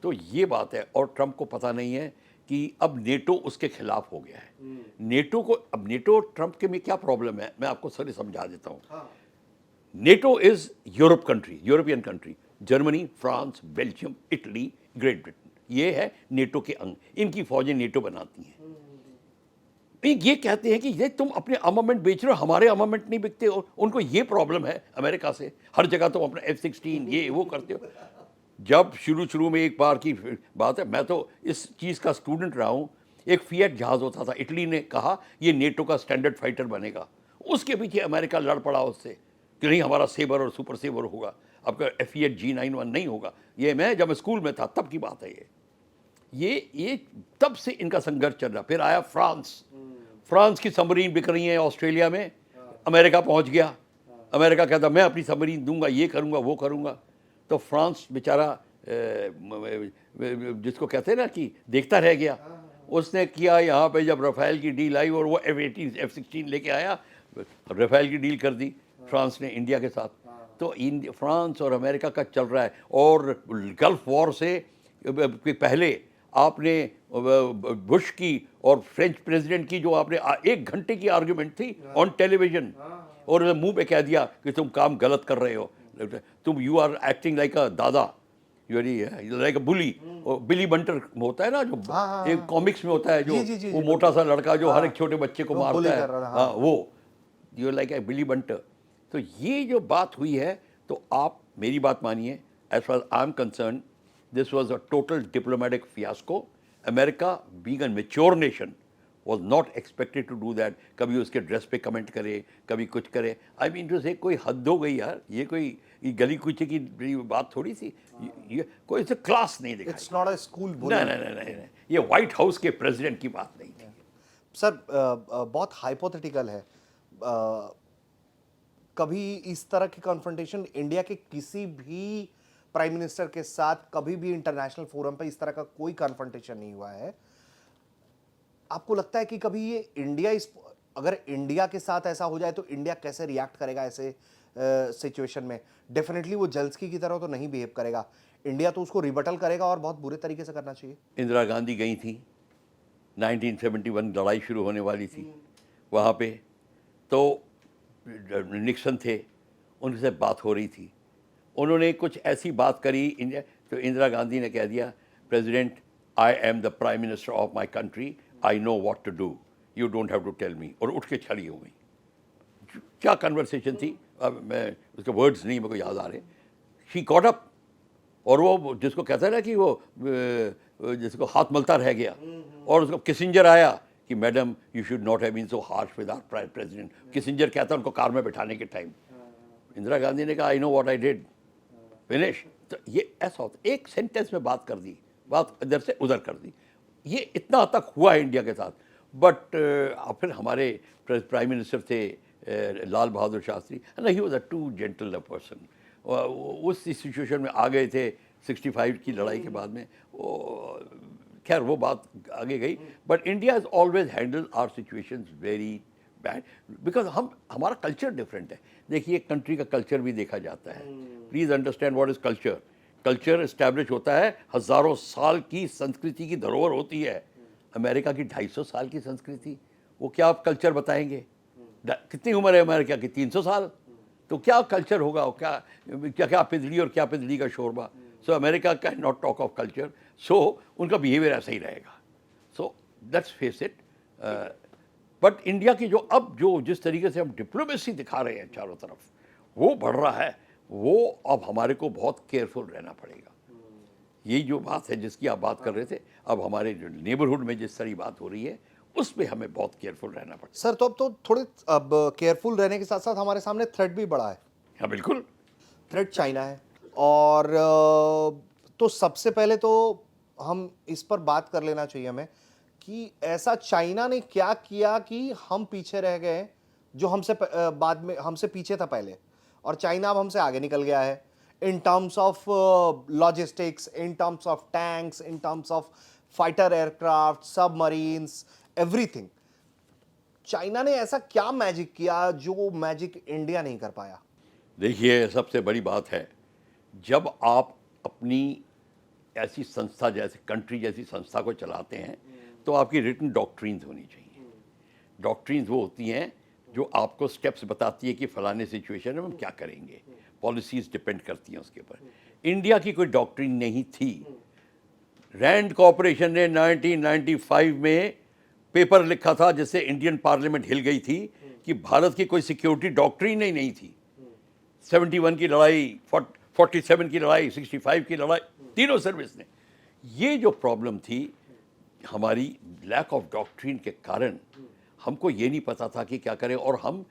तो ये बात है, और ट्रंप को पता नहीं है कि अब नेटो उसके खिलाफ हो गया है। नेटो को, अब नेटो ट्रंप के में क्या प्रॉब्लम है, मैं आपको सर समझा देता हूँ। NATO is Europe country, European country, Germany, France, Belgium, Italy, great Britain, ये है नेटो के अंग, इनकी फौजें नेटो बनाती हैं। ये कहते हैं कि ये तुम अपने आर्मामेंट बेच रहे हो, हमारे आर्मामेंट नहीं बिकते, और उनको ये प्रॉब्लम है अमेरिका से, हर जगह तुम अपना F-16 ये वो करते हो। जब शुरू में एक बार की बात है, मैं तो इस चीज़ का स्टूडेंट रहा हूँ, एक फिएट जहाज़ होता था, इटली ने कहा ये नेटो का स्टैंडर्ड फाइटर बनेगा, उसके पीछे अमेरिका लड़ पड़ा उससे कि नहीं हमारा सेबर और सुपर सेबर होगा, आपका फिएट G91 नहीं होगा। ये मैं जब स्कूल में था तब की बात है। ये तब से इनका संघर्ष चल रहा। फिर आया फ्रांस, फ्रांस की सबमरीन बिक रही है ऑस्ट्रेलिया में, अमेरिका पहुंच गया, अमेरिका कहता मैं अपनी सबमरीन दूंगा, ये करूंगा वो करूंगा। तो फ्रांस बेचारा जिसको कहते हैं ना कि देखता रह गया। उसने किया यहाँ पे, जब राफेल की डील आई और वो F-16 लेके आया, राफेल की डील कर दी फ्रांस ने इंडिया के साथ। तो फ्रांस और अमेरिका का चल रहा है। और गल्फ वॉर से पहले आपने बुश की और फ्रेंच प्रेसिडेंट की जो आपने 1 घंटे की आर्ग्यूमेंट थी ऑन टेलीविजन, और मुंह पे कह दिया कि तुम काम गलत कर रहे हो, तुम you are acting like a dada, you like अ बुली। बिली बंटर होता है ना, जो एक कॉमिक्स में होता है, जो वो मोटा सा लड़का जो हर एक छोटे बच्चे को मारता है, हाँ वो, यू लाइक ए बिली बंटर। तो ये जो बात हुई है, तो आप मेरी बात मानिए, एज फार आई एम कंसर्न, this was a total diplomatic fiasco. America, being a mature nation, was not expected to do that. कभी उसके ड्रेस पे कमेंट करे, कभी कुछ करे। आई मीन टू से कोई हद हो गई यार, ये कोई गली कुचे की बात थोड़ी सी, ये कोई से क्लास नहीं दिखाई। इट्स नॉट अ स्कूल नहीं नहीं नहीं नहीं, ये व्हाइट हाउस के प्रेसिडेंट की बात नहीं थी। सर बहुत हाइपोथेटिकल है, कभी इस तरह की कॉन्फ्रंटेशन इंडिया के किसी भी प्राइम मिनिस्टर के साथ कभी भी इंटरनेशनल फोरम पे इस तरह का कोई कॉन्फ्रंटेशन नहीं हुआ है। आपको लगता है कि कभी ये इंडिया अगर इंडिया के साथ ऐसा हो जाए तो इंडिया कैसे रिएक्ट करेगा ऐसे सिचुएशन में? डेफिनेटली वो जल्सकी की तरह तो नहीं बिहेव करेगा, इंडिया तो उसको रिबटल करेगा और बहुत बुरे तरीके से करना चाहिए। इंदिरा गांधी गई थी, 1971 लड़ाई शुरू होने वाली थी वहाँ पे, तो निक्सन थे, उनसे बात हो रही थी, उन्होंने कुछ ऐसी बात करी इंडिया, तो इंदिरा गांधी ने कह दिया, president I am the prime minister of my country, I know what to do, you don't have to tell me, और उठ के खड़ी हो गई। क्या कन्वर्सेशन थी, अब मैं उसके वर्ड्स नहीं मेरे को याद आ रहे। शी गॉट अप, और वो जिसको कहता है ना कि वो जिसको हाथ मलता रह गया, और उसको किसिंजर आया कि madam you should not have been so harsh with our president. Kissinger कहता है उनको कार में बैठाने के टाइम, इंदिरा गांधी ने कहा आई know what I did, finish. तो ये ऐसा होता, एक सेंटेंस में बात कर दी, बात इधर से उधर कर दी, ये इतना तक हुआ है इंडिया के साथ। बट फिर हमारे प्राइम मिनिस्टर थे Lal Bahadur Shastri, and he was a too gentle person. उस सिचुएशन में आ गए थे 65 की लड़ाई के बाद में, खैर वो बात आगे गई। But India has always handle our situations very bad, because हमारा कल्चर डिफरेंट है। देखिए कंट्री का कल्चर भी देखा जाता है, please understand what is culture. Culture establish होता है, हज़ारों साल की संस्कृति की धरोहर होती है। अमेरिका की 250 साल की संस्कृति, वो क्या आप कल्चर बताएंगे? कितनी उम्र है अमेरिका की? 300 साल। तो क्या कल्चर होगा? क्या क्या क्या पिदली और क्या पिदली का शोरबा। So America can not talk of culture, so उनका बिहेवियर ऐसा ही रहेगा। So let's face it. But India की जो जिस तरीके से हम डिप्लोमेसी दिखा रहे हैं चारों तरफ, वो बढ़ रहा है, वो अब हमारे को बहुत केयरफुल रहना पड़ेगा। यही जो बात है जिसकी आप बात कर रहे थे, अब हमारे जो नेबरहुड में जिस तरह बात हो रही है, उसमें हमें बहुत केयरफुल रहना पड़ेगा। सर तो अब तो थोड़े अब केयरफुल रहने के साथ साथ हमारे सामने थ्रेट भी बढ़ा है। हाँ बिल्कुल, थ्रेट चाइना है, और तो सबसे पहले तो हम इस पर बात कर लेना चाहिए हमें कि ऐसा चाइना ने क्या किया कि हम पीछे रह गए, जो हमसे बाद में हमसे पीछे था पहले, और चाइना अब हमसे आगे निकल गया है in terms of logistics, in terms of tanks, in terms of fighter aircraft, submarines, everything. China ने ऐसा क्या मैजिक किया जो मैजिक इंडिया नहीं कर पाया? देखिए सबसे बड़ी बात है, जब आप अपनी ऐसी संस्था जैसे कंट्री जैसी संस्था को चलाते हैं तो आपकी रिटन डॉक्ट्रीन्स होनी चाहिए। डॉक्ट्रीन्स वो होती हैं जो आपको स्टेप्स बताती है कि फलाने सिचुएशन में हम क्या करेंगे, पॉलिसीज डिपेंड करती हैं उसके ऊपर। इंडिया की कोई डॉक्ट्रीन नहीं थी। रैंड कॉरपोरेशन ने 1995 में पेपर लिखा था जिससे इंडियन पार्लियामेंट हिल गई थी कि भारत की कोई सिक्योरिटी डॉक्ट्रीन ही नहीं थी। 71 की लड़ाई, 47 की लड़ाई, 65 की लड़ाई, तीनों सर्विस ने, ये जो प्रॉब्लम थी हमारी लैक ऑफ डॉक्ट्रीन के कारण हमको ये नहीं पता था कि क्या करें। और हम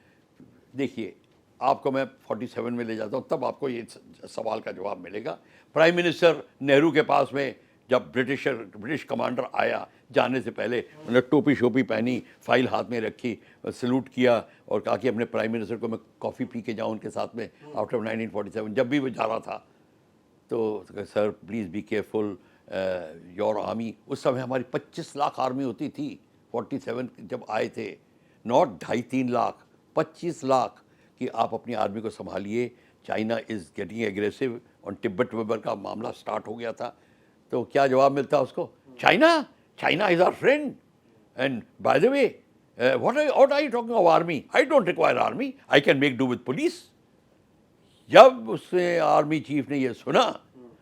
देखिए, आपको मैं 47 में ले जाता हूँ तब आपको ये सवाल का जवाब मिलेगा। प्राइम मिनिस्टर नेहरू के पास में जब ब्रिटिश कमांडर आया, जाने से पहले उन्होंने टोपी शोपी पहनी, फाइल हाथ में रखी, सल्यूट किया और कहा कि अपने प्राइम मिनिस्टर को मैं कॉफ़ी पी के जाऊँ उनके साथ में आफ्टर 1947। जब भी वो जा रहा था तो sir please be careful your army. उस समय हमारी 25 लाख आर्मी होती थी 47 जब आए थे, नॉट 2.5-3 लाख, 25 लाख कि आप अपनी आर्मी को संभालिए। चाइना इज़ गेटिंग एग्रेसिव और तिब्बत विब्बत का मामला स्टार्ट हो गया था। तो क्या जवाब मिलता उसको? China is our friend and by the way what are you talking of army, I don't require army, I can make do with police. जब उसने आर्मी चीफ ने ये सुना,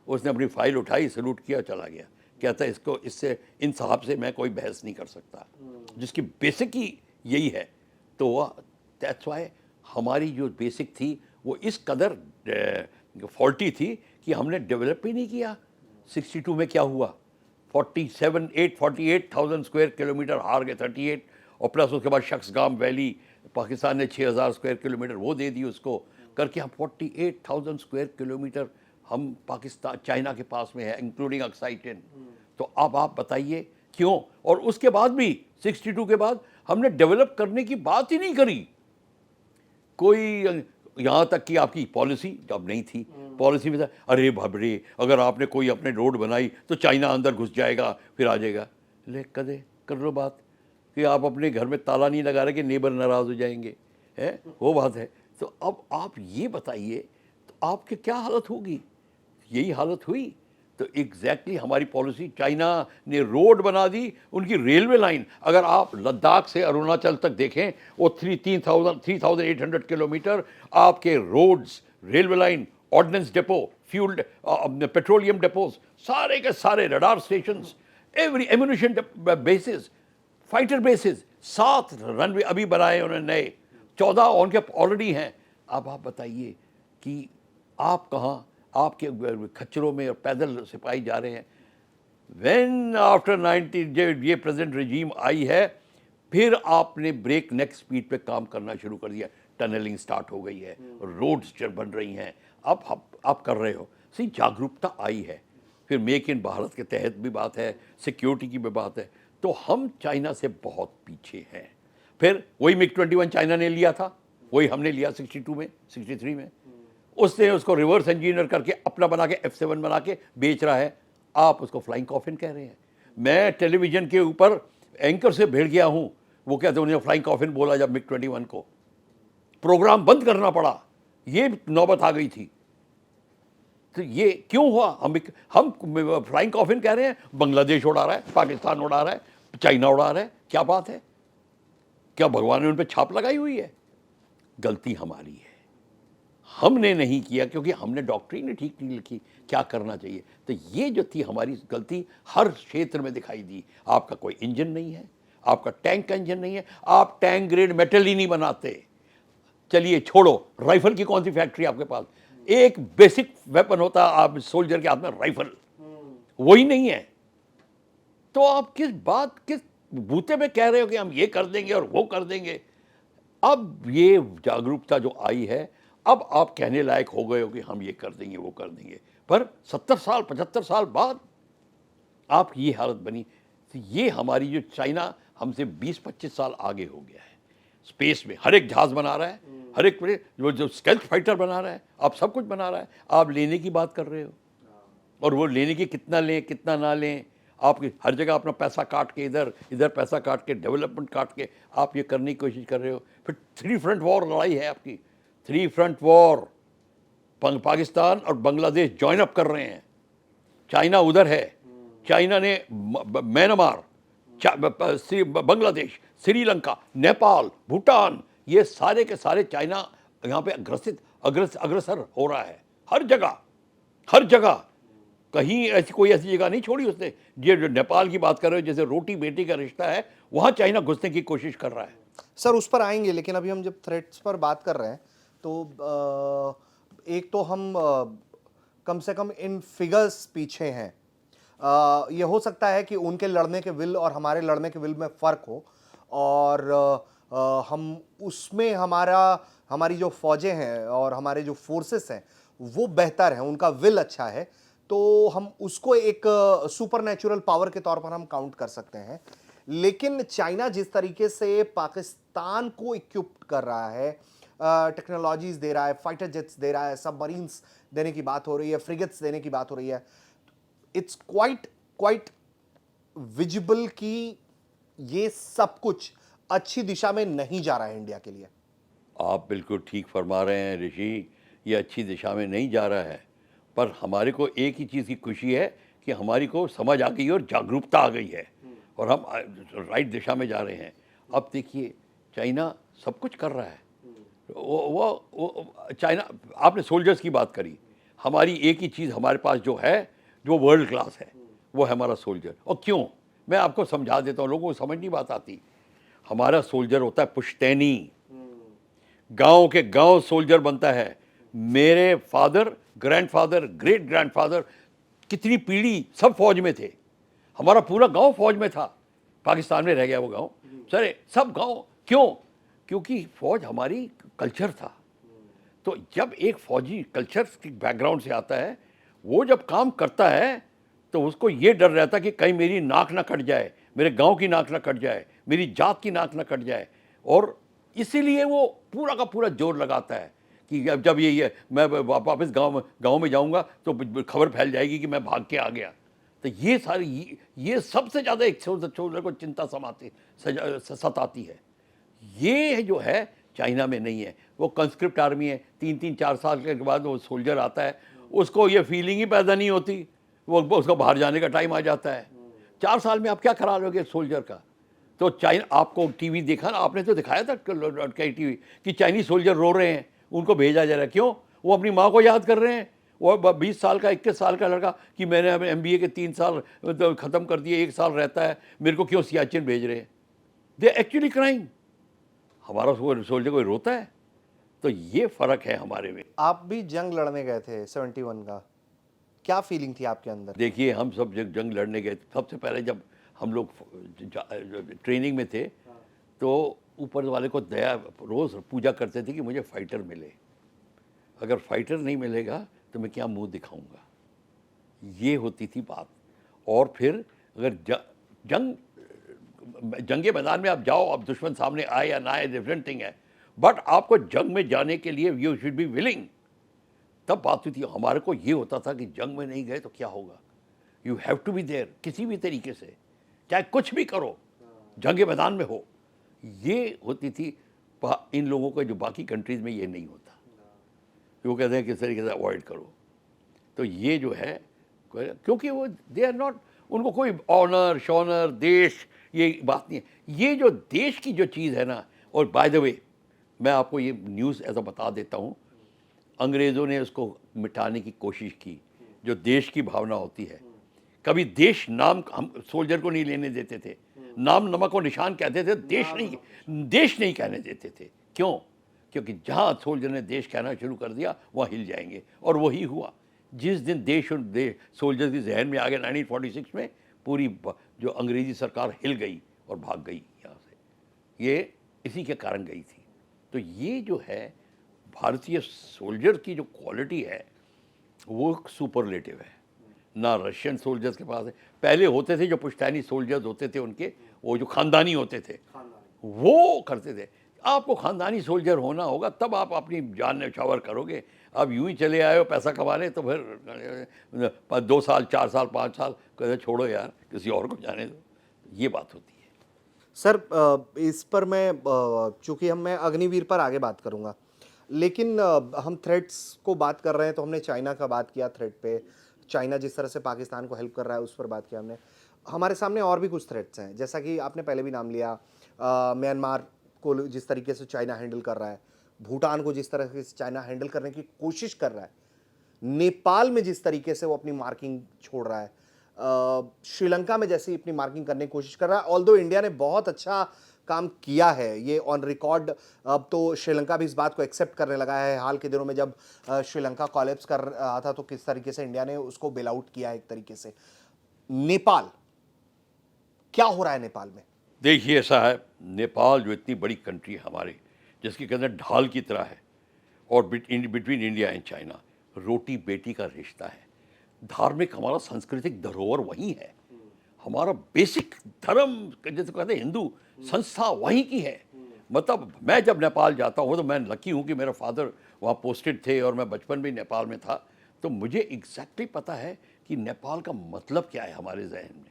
उसने अपनी फाइल उठाई, सल्यूट किया, चला गया। कहता है इसको, इससे, इन साहब से मैं कोई बहस नहीं कर सकता, जिसकी बेसिक ही यही है। तो वह दैट्स वाई हमारी जो बेसिक थी वो इस कदर फॉल्टी थी कि हमने डेवलप ही नहीं किया। 62 में क्या हुआ, 48,000 स्क्वायर किलोमीटर हार गए, 38, और प्लस उसके बाद शख्सगाम वैली पाकिस्तान ने 6,000 स्क्वायर किलोमीटर वो दे दी उसको, करके हम 48,000 स्क्वायर किलोमीटर हम पाकिस्तान चाइना के पास में है, इंक्लूडिंग अक्साई चिन। तो अब आप बताइए क्यों? और उसके बाद भी 62 के बाद हमने डेवलप करने की बात ही नहीं करी कोई। यहाँ तक कि आपकी पॉलिसी जब नहीं थी, पॉलिसी में था अरे बाबरे, अगर आपने कोई अपने रोड बनाई तो चाइना अंदर घुस जाएगा, फिर आ जाएगा। ले कदे कर लो बात कि आप अपने घर में ताला नहीं लगा रहे कि नेबर नाराज़ हो जाएंगे, है वो बात है। तो अब आप ये बताइए तो आपकी क्या हालत होगी? यही हालत हुई। तो एग्जैक्टली हमारी पॉलिसी, चाइना ने रोड बना दी, उनकी रेलवे लाइन अगर आप लद्दाख से अरुणाचल तक देखें वो 3,800 किलोमीटर आपके roads, railway line, ordnance depot, fuel petroleum depots, सारे के सारे radar stations, every ammunition bases, fighter bases, 7 runway अभी बनाए उन्होंने नए, 14 उनके ऑलरेडी हैं। अब आप बताइए कि आप कहाँ, आपके खच्चरों में और पैदल सिपाही जा रहे हैं। व्हेन आफ्टर 90 ये प्रेजेंट रजीम आई है, फिर आपने ब्रेक नेक स्पीड पे काम करना शुरू कर दिया, टनलिंग स्टार्ट हो गई है, रोड्स बन रही हैं, अब आप कर रहे हो। सी जागरूकता आई है। फिर मेक इन भारत के तहत भी बात है, सिक्योरिटी की भी बात है। तो हम चाइना से बहुत पीछे हैं। फिर वही मिग 21 चाइना ने लिया था, वही हमने लिया 62 में, 63 में। उसने उसको रिवर्स इंजीनियर करके अपना बना के F7 बना के बेच रहा है। आप उसको फ्लाइंग कॉफिन कह रहे हैं। मैं टेलीविजन के ऊपर एंकर से भिड़ गया हूँ, वो कहते हैं उन्हें फ्लाइंग कॉफिन बोला जब मिग 21 को, प्रोग्राम बंद करना पड़ा, ये नौबत आ गई थी। तो ये क्यों हुआ? हम फ्लाइंग कॉफिन कह रहे हैं, बांग्लादेश उड़ा रहा है, पाकिस्तान उड़ा रहा है, चाइना उड़ा रहा है, क्या बात है? क्या भगवान ने उन पर छाप लगाई हुई है? गलती हमारी है, हमने नहीं किया क्योंकि हमने डॉक्ट्रिन ठीक नहीं लिखी क्या करना चाहिए। तो ये जो थी हमारी गलती हर क्षेत्र में दिखाई दी। आपका कोई इंजन नहीं है, आपका टैंक का इंजन नहीं है, आप टैंक ग्रेड मेटल ही नहीं बनाते। चलिए छोड़ो, राइफल की कौन सी फैक्ट्री आपके पास? एक बेसिक वेपन होता है आप सोल्जर के हाथ में, राइफल, वही नहीं है। तो आप किस बूते में कह रहे हो कि हम ये कर देंगे और वो कर देंगे? अब ये जागरूकता जो आई है, अब आप कहने लायक हो गए हो कि हम ये कर देंगे वो कर देंगे, पर 70 साल 75 साल बाद आप ये हालत बनी। तो ये हमारी जो चाइना हमसे 20-25 साल आगे हो गया है स्पेस में, हर एक जहाज बना रहा है, हर एक जो स्टेल्थ फाइटर बना रहा है, आप सब कुछ बना रहा है। आप लेने की बात कर रहे हो, और वो लेने की कितना लें कितना ना लें, आप हर जगह अपना पैसा काट के, इधर पैसा काट के, डेवलपमेंट काट के आप ये करने की कोशिश कर रहे हो। फिर 3 फ्रंट वॉर लड़ाई है आपकी, 3 फ्रंट वॉर, पाकिस्तान और बांग्लादेश ज्वाइन अप कर रहे हैं। चाइना उधर है, चाइना ने म्यांमार, बांग्लादेश, श्रीलंका, नेपाल, भूटान, ये सारे के सारे चाइना यहाँ पे अग्रसर हो रहा है। हर जगह, हर जगह, कहीं ऐसी कोई ऐसी जगह नहीं छोड़ी उसने। ये जो नेपाल की बात कर रहे हो, जैसे रोटी बेटी का रिश्ता है, वहाँ चाइना घुसने की कोशिश कर रहा है। सर उस पर आएंगे, लेकिन अभी हम जब थ्रेट्स पर बात कर रहे हैं तो एक तो हम कम से कम इन फिगर्स पीछे हैं। ये हो सकता है कि उनके लड़ने के विल और हमारे लड़ने के विल में फ़र्क हो, और हम उसमें हमारी जो फ़ौजें हैं और हमारे जो फोर्सेस हैं वो बेहतर हैं, उनका विल अच्छा है, तो हम उसको एक सुपर नेचुरल पावर के तौर पर हम काउंट कर सकते हैं। लेकिन चाइना जिस तरीके से पाकिस्तान को इक्विप्ड कर रहा है, टेक्नोलॉजीज दे रहा है, फाइटर जेट्स दे रहा है, सबमरीन्स देने की बात हो रही है, फ्रिगेट्स देने की बात हो रही है, इट्स क्वाइट विजिबल कि ये सब कुछ अच्छी दिशा में नहीं जा रहा है इंडिया के लिए। आप बिल्कुल ठीक फरमा रहे हैं ऋषि, ये अच्छी दिशा में नहीं जा रहा है, पर हमारे को एक ही चीज़ की खुशी है कि हमारी को समझ आ गई और जागरूकता आ गई है और हम राइट दिशा में जा रहे हैं। अब देखिए, चाइना सब कुछ कर रहा है। वो चाइना, आपने सोल्जर्स की बात करी, हमारी एक ही चीज़ हमारे पास जो है, जो वर्ल्ड क्लास है, वो है हमारा सोल्जर। और क्यों, मैं आपको समझा देता हूँ, लोगों को समझ नहीं बात आती। हमारा सोल्जर होता है पुश्तैनी, गांव के गांव सोल्जर बनता है। मेरे फादर, ग्रैंडफादर, ग्रेट ग्रैंडफादर, कितनी पीढ़ी सब फौज में थे। हमारा पूरा गांव फौज में था, पाकिस्तान में रह गया वो गांव। सर सब गांव, क्यों? क्योंकि फौज हमारी कल्चर था। तो जब एक फौजी कल्चर के बैकग्राउंड से आता है, वो जब काम करता है तो उसको ये डर रहता कि कहीं मेरी नाक ना कट जाए, मेरे गांव की नाक ना कट जाए, मेरी जात की नाक ना कट जाए। और इसीलिए वो पूरा का पूरा जोर लगाता है कि जब ये मैं वापस गांव में जाऊंगा तो खबर फैल जाएगी कि मैं भाग के आ गया। तो ये सारी ये सबसे ज़्यादा एक सोल्जर को चिंता सताती है। ये जो है चाइना में नहीं है। वो कंस्क्रिप्ट आर्मी है, 3-4 साल के बाद वो सोल्जर आता है, उसको ये फीलिंग ही पैदा नहीं होती, वो उसका बाहर जाने का टाइम आ जाता है। 4 साल में आप क्या करा लोगे सोल्जर का? तो चाइना, आपको टीवी देखा ना, आपने तो दिखाया था कई टीवी कि चाइनीज सोल्जर रो रहे हैं, उनको भेजा जा रहा है। क्यों? वो अपनी माँ को याद कर रहे हैं। वो 20 साल का, 21 साल का लड़का कि मैंने अपने MBA के 3 साल तो ख़त्म कर दिए, 1 साल रहता है, मेरे को क्यों सियाचिन भेज रहे हैं? They actually crying. हमारा सोल्जर कोई रोता है? तो ये फ़र्क है हमारे में। आप भी जंग लड़ने गए थे 71 का, क्या फीलिंग थी आपके अंदर? देखिए, हम सब जंग लड़ने गए। सबसे पहले जब हम लोग ट्रेनिंग में थे तो ऊपर वाले को दया, रोज़ पूजा करते थे कि मुझे फाइटर मिले। अगर फाइटर नहीं मिलेगा तो मैं क्या मुंह दिखाऊंगा, ये होती थी बात। और फिर अगर जंगे मैदान में आप जाओ, अब दुश्मन सामने आए या ना आए डिफरेंट थिंग है, बट आपको जंग में जाने के लिए यू शुड बी विलिंग। तब बात हुई थी। हमारे को ये होता था कि जंग में नहीं गए तो क्या होगा, you have to be there किसी भी तरीके से, चाहे कुछ भी करो, जंग मैदान में हो। ये होती थी। इन लोगों को जो बाकी कंट्रीज़ में ये नहीं होता, वो कहते हैं किस तरीके से अवॉइड करो। तो ये जो है, क्योंकि वो दे आर नॉट, उनको कोई ऑनर शॉनर देश ये बात नहीं है। ये जो देश की जो चीज़ है ना, और बाय द वे मैं आपको ये न्यूज़ ऐसा बता देता हूँ, अंग्रेज़ों ने उसको मिटाने की कोशिश की, जो देश की भावना होती है। कभी देश नाम हम सोल्जर को नहीं लेने देते थे, नाम नमक और निशान कहते थे, देश नहीं कहने देते थे। क्यों? क्योंकि जहाँ सोल्जर ने देश कहना शुरू कर दिया वहाँ हिल जाएंगे। और वही हुआ। जिस दिन देश सोल्जर की जहन में आ गया 1946 में, पूरी जो अंग्रेज़ी सरकार हिल गई और भाग गई यहाँ से। ये इसी के कारण गई थी। तो ये जो है भारतीय सोल्जर की जो क्वालिटी है वो सुपरलेटिव है। ना रशियन सोल्जर्स के पास है। पहले होते थे जो पुश्तैनी सोल्जर्स होते थे, उनके वो जो खानदानी होते थे, वो करते थे। आपको खानदानी सोल्जर होना होगा तब आप अपनी जान न्यौछावर करोगे। अब यूं ही चले आए हो पैसा कमाने, तो फिर 2 साल 4 साल 5 साल कहते छोड़ो यार, किसी और को जाने दो। ये बात होती है। सर इस पर मैं चूंकि मैं अग्निवीर पर आगे बात करूंगा, लेकिन हम थ्रेट्स को बात कर रहे हैं तो हमने चाइना का बात किया थ्रेट पे। चाइना जिस तरह से पाकिस्तान को हेल्प कर रहा है उस पर बात की हमने। हमारे सामने और भी कुछ थ्रेट्स हैं, जैसा कि आपने पहले भी नाम लिया, म्यांमार को जिस तरीके से चाइना हैंडल कर रहा है, भूटान को जिस तरह से चाइना हैंडल करने की कोशिश कर रहा है, नेपाल में जिस तरीके से वो अपनी मार्किंग छोड़ रहा है, श्रीलंका में जैसे अपनी मार्किंग करने की कोशिश कर रहा है। ऑल्दो इंडिया ने बहुत अच्छा काम किया है, ये ऑन रिकॉर्ड, अब तो श्रीलंका भी इस बात को एक्सेप्ट करने लगा है। हाल के दिनों में जब श्रीलंका कॉलेप्स कर रहा था तो किस तरीके से इंडिया ने उसको बेल आउट किया एक तरीके से। नेपाल, क्या हो रहा है नेपाल में? देखिए ऐसा है, नेपाल जो इतनी बड़ी कंट्री है हमारी, जिसके अंदर ढाल की तरह है, और बिटवीन इंडिया एंड चाइना रोटी बेटी का रिश्ता है। धार्मिक हमारा सांस्कृतिक धरोहर वहीं है, हमारा बेसिक धर्म जैसे कहते हैं हिंदू संस्था वहीं की है। मतलब मैं जब नेपाल जाता हूँ तो मैं लकी हूँ कि मेरा फादर वहाँ पोस्टेड थे और मैं बचपन में नेपाल में था, तो मुझे एग्जैक्टली पता है कि नेपाल का मतलब क्या है हमारे जहन में।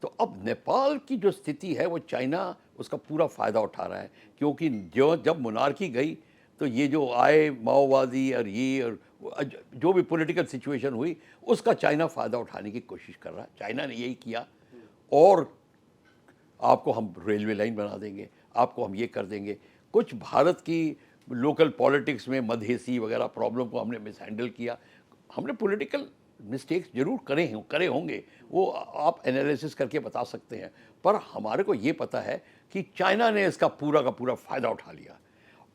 तो अब नेपाल की जो स्थिति है वो चाइना उसका पूरा फ़ायदा उठा रहा है, क्योंकि जो जब मोनार्की गई तो ये जो आए माओवादी और ये और जो भी पॉलिटिकल सिचुएशन हुई उसका चाइना फ़ायदा उठाने की कोशिश कर रहा है। चाइना ने यही किया, और आपको हम रेलवे लाइन बना देंगे, आपको हम ये कर देंगे। कुछ भारत की लोकल पॉलिटिक्स में मधेसी वगैरह प्रॉब्लम को हमने मिसहैंडल किया। हमने पॉलिटिकल मिस्टेक्स जरूर करे होंगे, वो आप एनालिसिस करके बता सकते हैं, पर हमारे को ये पता है कि चाइना ने इसका पूरा का पूरा फ़ायदा उठा लिया।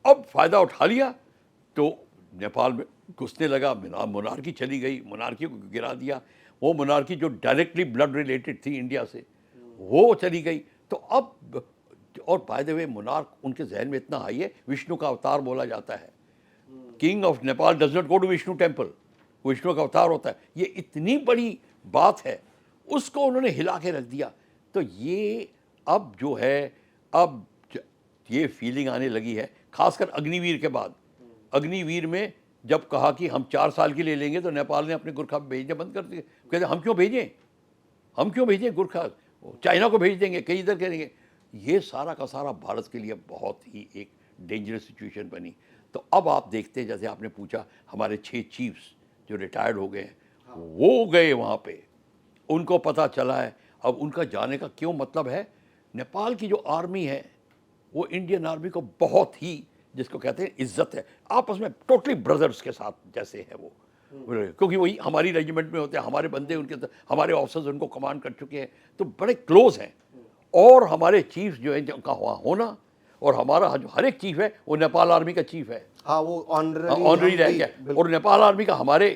अब फ़ायदा उठा लिया तो नेपाल में घुसने लगा, मोनार्की चली गई, मोनार्की को गिरा दिया। वो मोनार्की जो डायरेक्टली ब्लड रिलेटेड थी इंडिया से, वो चली गई। तो अब, और बाय द वे मोनार्क उनके जहन में इतना हाई है, विष्णु का अवतार बोला जाता है। King of Nepal does not go to Vishnu temple, Vishnu का अवतार होता है। ये इतनी बड़ी बात है, उसको उन्होंने हिला के रख दिया। तो ये अब जो है, अब ये फीलिंग आने लगी है, खासकर अग्निवीर के बाद। अग्निवीर में जब कहा कि हम 4 साल के लिए लेंगे तो नेपाल ने अपने गुरखा भेजने बंद कर दिए। कहते हम क्यों भेजें गुरखा, चाइना को भेज देंगे, कहीं इधर करेंगे। ये सारा का सारा भारत के लिए बहुत ही एक डेंजरस सिचुएशन बनी। तो अब आप देखते हैं, जैसे आपने पूछा, हमारे 6 चीफ्स जो रिटायर्ड हो गए हैं, वो गए वहाँ पे, उनको पता चला है। अब उनका जाने का क्यों मतलब है, नेपाल की जो आर्मी है वो इंडियन आर्मी को बहुत ही, जिसको कहते हैं इज्जत है, आपस में टोटली ब्रदर्स के साथ जैसे है वो, क्योंकि वही हमारी रेजिमेंट में होते हैं, हमारे बंदे उनके, हमारे ऑफिसर्स उनको कमांड कर चुके हैं, तो बड़े क्लोज हैं। और हमारे चीफ जो है उनका वहाँ होना, और हमारा जो हर एक चीफ है वो नेपाल आर्मी का चीफ है, हाँ, वो ऑनरी रह गया, और नेपाल आर्मी का हमारे।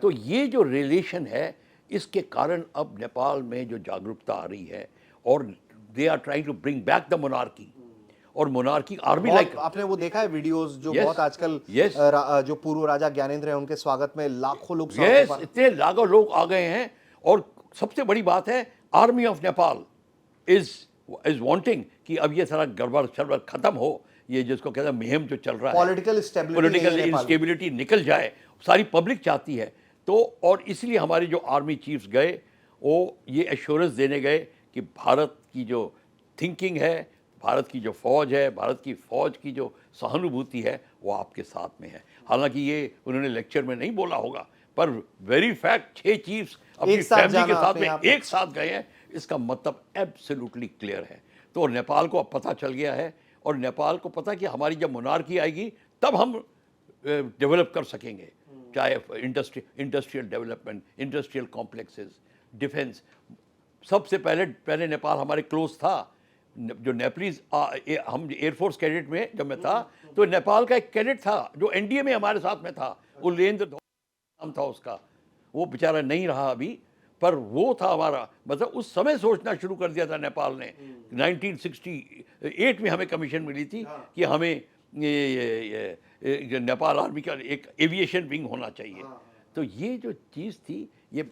तो ये जो रिलेशन है, इसके कारण अब नेपाल में जो जागरूकता आ रही है, और they are trying to bring back the monarchy, और मोनार्की आर्मी लाइक। आपने वो देखा है वीडियोस जो Yes, बहुत आजकल yes, जो पूर्व राजा ज्ञानेंद्र हैं उनके स्वागत में लाखों लोग यस, इतने लाखों लोग आ गए हैं। और सबसे बड़ी बात है, army of Nepal is wanting कि अब ये सारा गड़बड़ शड़बड़ खत्म हो, ये जिसको कहते हैं मुहिम जो चल रहा है, पॉलिटिकल इंस्टेबिलिटी निकल जाए, सारी पब्लिक चाहती है। तो और इसलिए हमारे जो आर्मी चीफ्स गए, वो ये एश्योरेंस देने गए कि भारत की जो थिंकिंग है, भारत की जो फौज है, भारत की फौज की जो सहानुभूति है, वो आपके साथ में है। हालांकि ये उन्होंने लेक्चर में नहीं बोला होगा, पर वेरी फैक्ट 6 चीफ्स अपनी फैमिली के साथ में एक साथ गए हैं, इसका मतलब एब्सोल्युटली क्लियर है। तो नेपाल को अब पता चल गया है, और नेपाल को पता कि हमारी जब मोनार्की आएगी तब हम डेवलप कर सकेंगे, चाहे industrial development, industrial complexes, defence. सबसे पहले नेपाल हमारे क्लोज था। जो नेपलीज हम एयरफोर्स कैडेट में जब मैं था, तो नेपाल का एक कैडेट था जो एनडीए में हमारे साथ में था, उल्लेंद्र नाम था उसका, वो बेचारा नहीं रहा अभी, पर वो था हमारा। मतलब उस समय सोचना शुरू कर दिया था नेपाल ने। 1968 में हमें कमीशन मिली थी कि हमें ये नेपाल आर्मी का एक एविएशन विंग होना चाहिए। तो ये जो चीज़ थी ये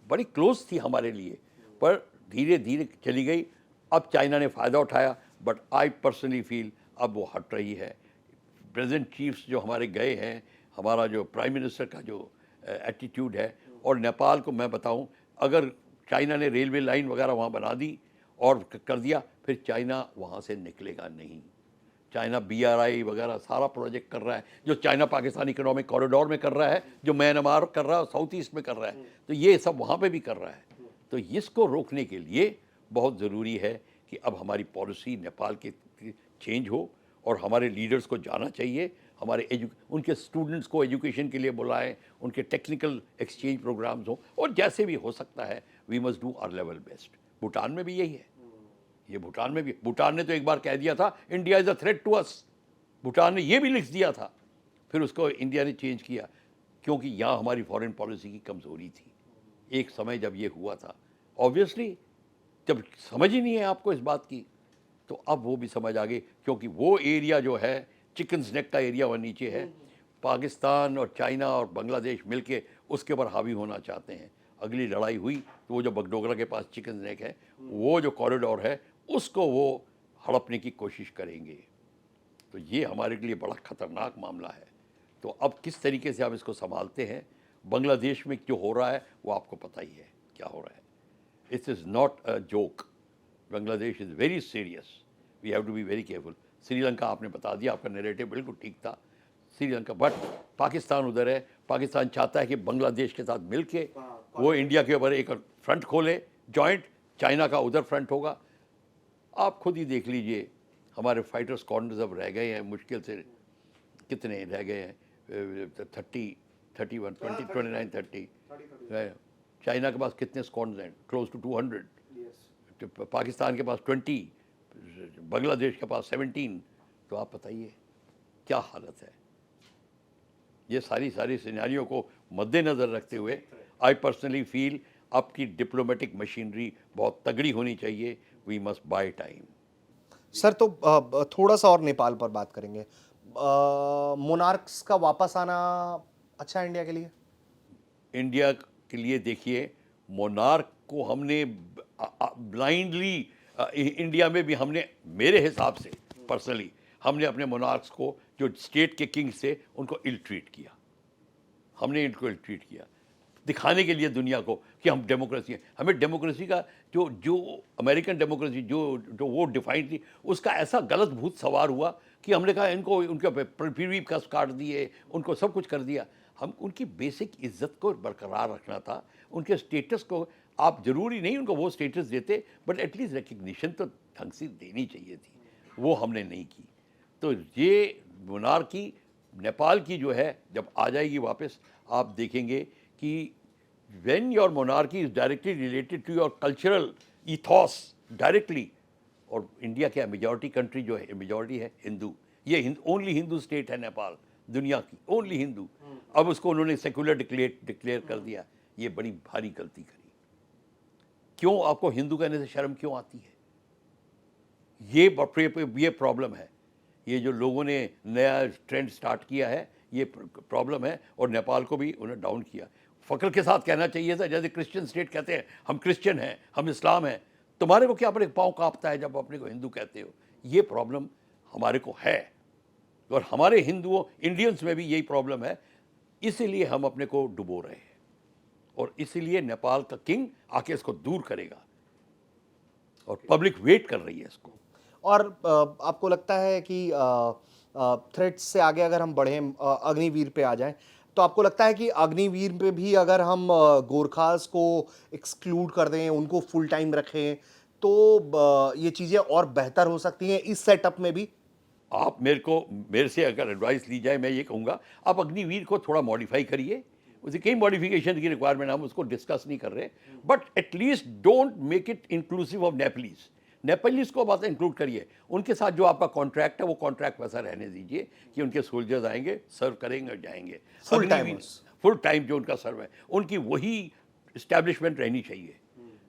बड़ी क्लोज थी हमारे लिए, पर धीरे धीरे चली गई। अब चाइना ने फ़ायदा उठाया, बट आई पर्सनली फील अब वो हट रही है। प्रेजेंट चीफ्स जो हमारे गए हैं, हमारा जो प्राइम मिनिस्टर का जो एटीट्यूड है, और नेपाल को मैं बताऊं, अगर चाइना ने रेलवे लाइन वगैरह वहाँ बना दी और कर दिया, फिर चाइना वहाँ से निकलेगा नहीं। चाइना BRI वगैरह सारा प्रोजेक्ट कर रहा है, जो चाइना पाकिस्तान इकोनॉमिक कॉरिडोर में कर रहा है, जो म्यांमार कर रहा है, साउथ ईस्ट में कर रहा है, तो ये सब वहाँ पे भी कर रहा है। तो इसको रोकने के लिए बहुत ज़रूरी है कि अब हमारी पॉलिसी नेपाल की चेंज हो और हमारे लीडर्स को जाना चाहिए, हमारे उनके स्टूडेंट्स को एजुकेशन के लिए बुलाएं, उनके टेक्निकल एक्सचेंज प्रोग्राम्स हों, और जैसे भी हो सकता है we must do our level best. Bhutan में भी यही है, ये भूटान में भी, भूटान ने तो एक बार कह दिया था India is a threat to us, Bhutan ने ये भी लिख दिया था, फिर उसको इंडिया ने चेंज किया, क्योंकि यहाँ हमारी फॉरेन पॉलिसी की कमज़ोरी थी एक समय जब ये हुआ था। ऑब्वियसली जब समझ ही नहीं है आपको इस बात की, तो अब वो भी समझ आ गई, क्योंकि वो एरिया जो है चिकन स्नैक का एरिया वह नीचे है, पाकिस्तान और चाइना और बांग्लादेश मिलके उसके ऊपर हावी होना चाहते हैं। अगली लड़ाई हुई तो वो जो बगडोगरा के पास चिकन स्नैक है, वो जो कॉरिडोर है, उसको वो हड़पने की कोशिश करेंगे। तो ये हमारे लिए बड़ा ख़तरनाक मामला है। तो अब किस तरीके से हम इसको संभालते हैं, बांग्लादेश में जो हो रहा है वो आपको पता ही है क्या हो रहा है। It is not a joke, Bangladesh is very serious, we have to be very careful. Sri Lanka आपने बता दिया, आपका नैरेटिव बिल्कुल ठीक था, श्रीलंका, बट पाकिस्तान उधर है, पाकिस्तान चाहता है कि बांग्लादेश के साथ मिलके वो इंडिया के ऊपर एक फ्रंट खोले जॉइंट, चाइना का उधर फ्रंट होगा। आप खुद ही देख लीजिए, हमारे फाइटर स्क्वाड्रन्स अब रह गए हैं, मुश्किल से कितने रह गए हैं, 30, 31, 20, 29, 30। चाइना के पास कितने स्क्वाड्रन्स हैं, क्लोज टू 200। पाकिस्तान के पास 20, बांग्लादेश के पास 17। तो आप बताइए क्या हालत है। ये सारी सिनेरियो को मद्देनज़र रखते हुए आई पर्सनली फील आपकी डिप्लोमेटिक मशीनरी बहुत तगड़ी होनी चाहिए। We must buy time. Sir तो थोड़ा सा और नेपाल पर बात करेंगे। मोनार्क्स का वापस आना अच्छा है इंडिया के लिए? इंडिया के लिए देखिए, मोनार्क को हमने ब्लाइंडली इंडिया में भी हमने, मेरे हिसाब से पर्सनली, हमने अपने मोनार्क्स को जो स्टेट के किंग से उनको इल ट्रीट किया, हमने इनको इल ट्रीट किया दिखाने के लिए दुनिया को कि हम डेमोक्रेसी हैं। हमें डेमोक्रेसी का जो जो अमेरिकन डेमोक्रेसी जो जो वो डिफाइन थी, उसका ऐसा गलत भूत सवार हुआ कि हमने कहा इनको उनके प्रीवी कस काट दिए, उनको सब कुछ कर दिया। हम उनकी बेसिक इज्जत को बरकरार रखना था, उनके स्टेटस को, आप ज़रूरी नहीं उनको वो स्टेटस देते, बट एटलीस्ट रिकग्निशन तो ढंग से देनी चाहिए थी, वो हमने नहीं की। तो ये मोनार्की नेपाल की जो है जब आ जाएगी वापस, आप देखेंगे कि when your monarchy is directly related to your cultural ethos directly, और इंडिया क्या मेजॉरिटी कंट्री जो है, मेजॉरिटी है हिंदू, ये ओनली हिंदू स्टेट है नेपाल दुनिया की, ओनली हिंदू। अब उसको उन्होंने सेकुलर डिक्लेयर कर दिया, ये बड़ी भारी गलती करी। क्यों आपको हिंदू कहने से शर्म क्यों आती है? ये प्रॉब्लम है, ये जो लोगों ने नया ट्रेंड स्टार्ट किया है, ये प्रॉब्लम है, और नेपाल को भी उन्हें डाउन किया। फ़ख्र के साथ कहना चाहिए था, जैसे क्रिश्चियन स्टेट कहते हैं हम क्रिश्चियन हैं, हम इस्लाम हैं, तुम्हारे को क्या अपने पाँव कांपता है जब अपने को हिंदू कहते हो? ये प्रॉब्लम हमारे को है, और हमारे हिंदुओं इंडियंस में भी यही प्रॉब्लम है, इसीलिए हम अपने को डुबो रहे हैं, और इसीलिए नेपाल का किंग आके इसको दूर करेगा, और पब्लिक वेट कर रही है इसको। और आपको लगता है कि थ्रेट्स से आगे अगर हम बढ़ें, अग्निवीर पे आ जाएं, तो आपको लगता है कि अग्निवीर पे भी अगर हम गोरखास को एक्सक्लूड कर दें, उनको फुल टाइम रखें, तो ये चीज़ें और बेहतर हो सकती हैं इस सेटअप में भी? आप मेरे से अगर एडवाइस ली जाए, मैं ये कहूँगा आप अग्निवीर को थोड़ा मॉडिफाई करिए, उसे कई मॉडिफिकेशन की रिक्वायरमेंट, हम उसको डिस्कस नहीं कर रहे, but at least don't make it inclusive of Nepalese. Nepalese को बात इंक्लूड करिए, उनके साथ जो आपका कॉन्ट्रैक्ट है वो कॉन्ट्रैक्ट वैसा रहने दीजिए कि उनके सोल्जर्स आएंगे, सर्व करेंगे और जाएंगे। फुल टाइमर्स, फुल टाइम जो उनका सर्व है, उनकी वही इस्टेब्लिशमेंट रहनी चाहिए।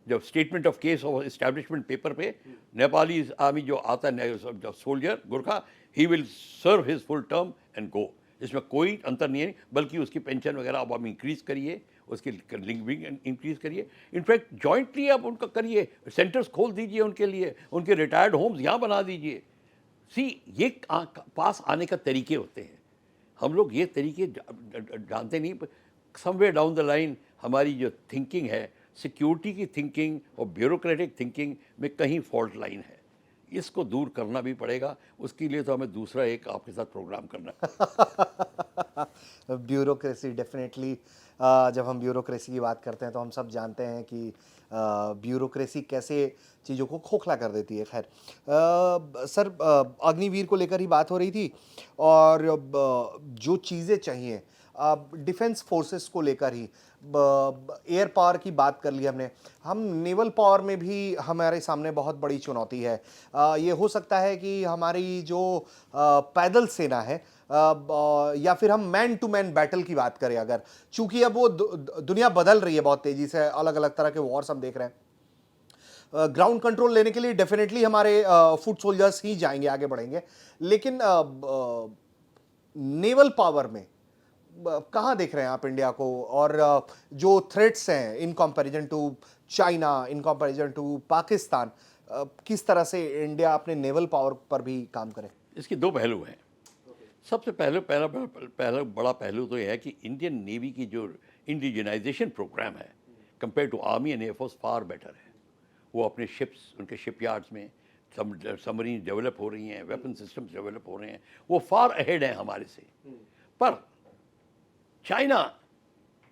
जब स्टेटमेंट ऑफ केस और इस्टेब्लिशमेंट पेपर पे नेपाली आर्मी जो आता है, जो soldier Gurkha, he will serve his full term and go, इसमें कोई अंतर नहीं है, बल्कि उसकी पेंशन वगैरह अब आप इंक्रीज़ करिए, उसकी लिंकिंग इंक्रीज़ करिए, इनफैक्ट जॉइंटली आप उनका करिए, सेंटर्स खोल दीजिए उनके लिए, उनके रिटायर्ड होम्स यहाँ बना दीजिए। ये पास आने का तरीके होते हैं, हम लोग ये तरीके जानते नहीं। समवेयर डाउन द लाइन हमारी जो थिंकिंग है, सिक्योरिटी की थिंकिंग और ब्यूरोक्रेटिक थिंकिंग में कहीं फॉल्ट लाइन है, इसको दूर करना भी पड़ेगा। उसके लिए तो हमें दूसरा एक आपके साथ प्रोग्राम करना है। ब्यूरोक्रेसी डेफिनेटली, जब हम ब्यूरोक्रेसी की बात करते हैं तो हम सब जानते हैं कि ब्यूरोक्रेसी कैसे चीज़ों को खोखला कर देती है। खैर, सर, अग्निवीर को लेकर ही बात हो रही थी और जो चीज़ें चाहिए डिफेंस फोर्सेस को लेकर ही, एयर पावर की बात कर ली हमने, हम नेवल पावर में भी हमारे सामने बहुत बड़ी चुनौती है। ये हो सकता है कि हमारी जो पैदल सेना है, या फिर हम मैन टू मैन बैटल की बात करें अगर, चूंकि अब वो दुनिया बदल रही है बहुत तेजी से, अलग अलग तरह के वॉर्स हम देख रहे हैं। ग्राउंड कंट्रोल लेने के लिए डेफिनेटली हमारे फुट सोल्जर्स ही जाएंगे, आगे बढ़ेंगे, लेकिन नेवल पावर में कहाँ देख रहे हैं आप इंडिया को, और जो थ्रेट्स हैं in comparison to China, in comparison to Pakistan, किस तरह से इंडिया अपने नेवल पावर पर भी काम करे? इसके दो पहलू हैं। सबसे पहले पहला पहला बड़ा पहलू तो यह है कि इंडियन नेवी की जो इंडिजनाइजेशन प्रोग्राम है compare to army and air force far better है। वो अपने शिप्स, उनके शिपयार्ड्स में सबमरीन डेवलप हो रही हैं, वेपन सिस्टम्स डेवलप हो रहे हैं, वो फार अहेड हैं हमारे से। पर चाइना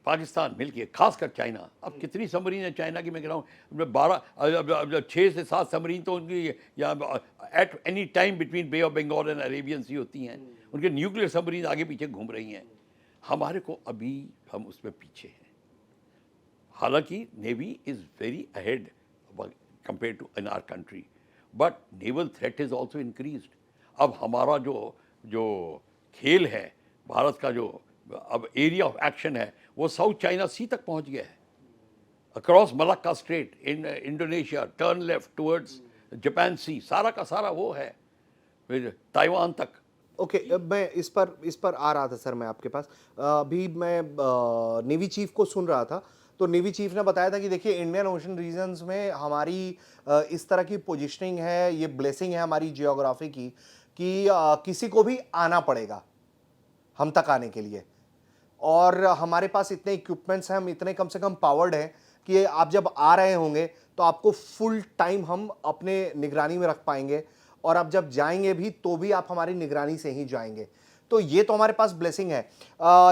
पाकिस्तान मिलके, खासकर चाइना, अब कितनी सबमरीन है चाइना की मैं कह रहा हूँ 12, 6 से 7 सबमरीन तो उनकी या at any time between Bay of Bengal and Arabian Sea होती हैं। उनके न्यूक्लियर सबमरीन आगे पीछे घूम रही हैं। हमारे को अभी हम उसमें पीछे हैं। हालांकि navy is very ahead compare to in our country, but naval threat is also increased. अब हमारा जो जो खेल है, भारत का जो अब एरिया ऑफ एक्शन है, वो साउथ चाइना सी तक पहुंच गया है, across Malacca Strait in Indonesia, turn left towards Japan Sea, सारा का सारा वो है, फिर ताइवान तक। ओके, मैं इस पर आ रहा था सर, मैं आपके पास अभी मैं नेवी चीफ को सुन रहा था, तो नेवी चीफ ने बताया था कि देखिए इंडियन ओशन रीजन्स में हमारी इस तरह की पोजीशनिंग है, ये ब्लेसिंग है हमारी जियोग्राफी की, कि किसी को भी आना पड़ेगा हम तक आने के लिए, और हमारे पास इतने इक्विपमेंट्स हैं, हम इतने कम से कम पावर्ड हैं कि आप जब आ रहे होंगे तो आपको फुल टाइम हम अपने निगरानी में रख पाएंगे, और आप जब जाएंगे भी तो भी आप हमारी निगरानी से ही जाएंगे। तो ये तो हमारे पास ब्लेसिंग है।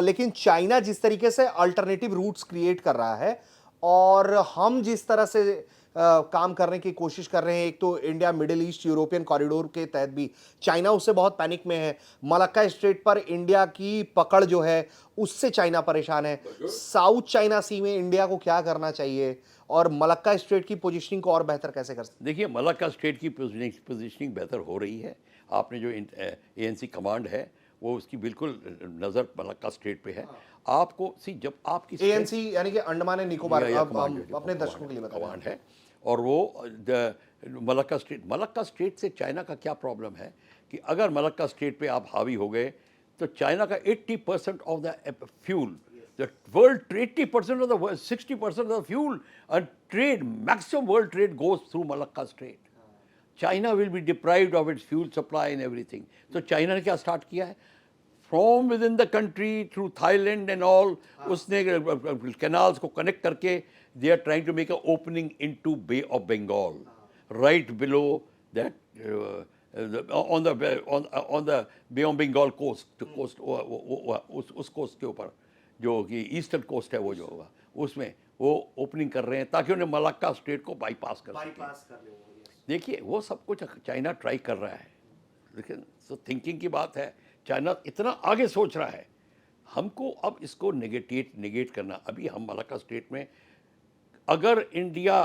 लेकिन चाइना जिस तरीके से अल्टरनेटिव रूट्स क्रिएट कर रहा है, और हम जिस तरह से काम करने की कोशिश कर रहे हैं, एक तो India middle east European corridor के तहत भी चाइना उससे बहुत पैनिक में है। मलक्का स्ट्रेट पर इंडिया की पकड़ जो है उससे चाइना परेशान है। साउथ चाइना सी में इंडिया को क्या करना चाहिए, और मलक्का स्ट्रेट की पोजीशनिंग को और बेहतर कैसे कर सकते? देखिए, मलक्का स्ट्रेट की पोजीशनिंग बेहतर हो रही है। आपने जो एएनसी कमांड है वो उसकी बिल्कुल नज़र मलक्का स्ट्रेट पे है। आपको जब आपकी एएनसी यानी कि अंडमान एंड निकोबार, या अब कमांड हम जो अपने दर्शकों के लिए बता कमांड है, और वो मलक्का स्ट्रेट से चाइना का क्या प्रॉब्लम है कि अगर मलक्का स्ट्रेट पे आप हावी हो गए तो चाइना का 80% of the fuel, the world 80% of the 60% of the fuel and trade, maximum world trade goes through Malacca strait. China will be deprived of its fuel supply and everything. तो चाइना ने क्या स्टार्ट किया है, from with in the country through Thailand and all, उसने कैनाल्स को कनेक्ट करके they are trying to make an opening into Bay of Bengal, right below that on the Bay of Bengal coast, उस कोस्ट के ऊपर जो कि ईस्टर्न कोस्ट है, वो जो होगा उसमें वो ओपनिंग कर रहे हैं ताकि उन्हें मलक्का स्ट्रेट को बाईपास कर सकें। देखिए, वो सब कुछ चाइना ट्राई कर रहा है, लेकिन तो थिंकिंग की बात है, चाइना इतना आगे सोच रहा है। हमको अब इसको नेगेट करना, अभी हम मलक्का स्ट्रेट में अगर इंडिया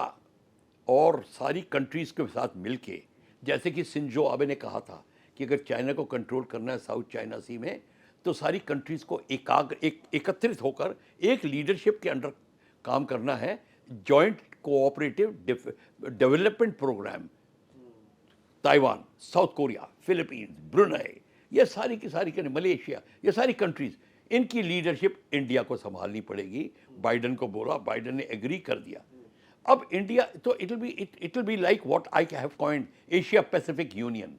और सारी कंट्रीज़ के साथ मिलके, जैसे कि शिंजो आबे ने कहा था कि अगर चाइना को कंट्रोल करना है साउथ चाइना सी में, तो सारी कंट्रीज़ को एकत्रित होकर एक लीडरशिप के अंडर काम करना है, joint cooperative development programme. Taiwan, South Korea, Philippines, Brunei, ये सारी की सारी, मलेशिया, ये सारी कंट्रीज़, इनकी लीडरशिप इंडिया को संभालनी पड़ेगी। बाइडन को बोला, बाइडन ने एग्री कर दिया। अब इंडिया तो it will be like what I have coined Asia Pacific union.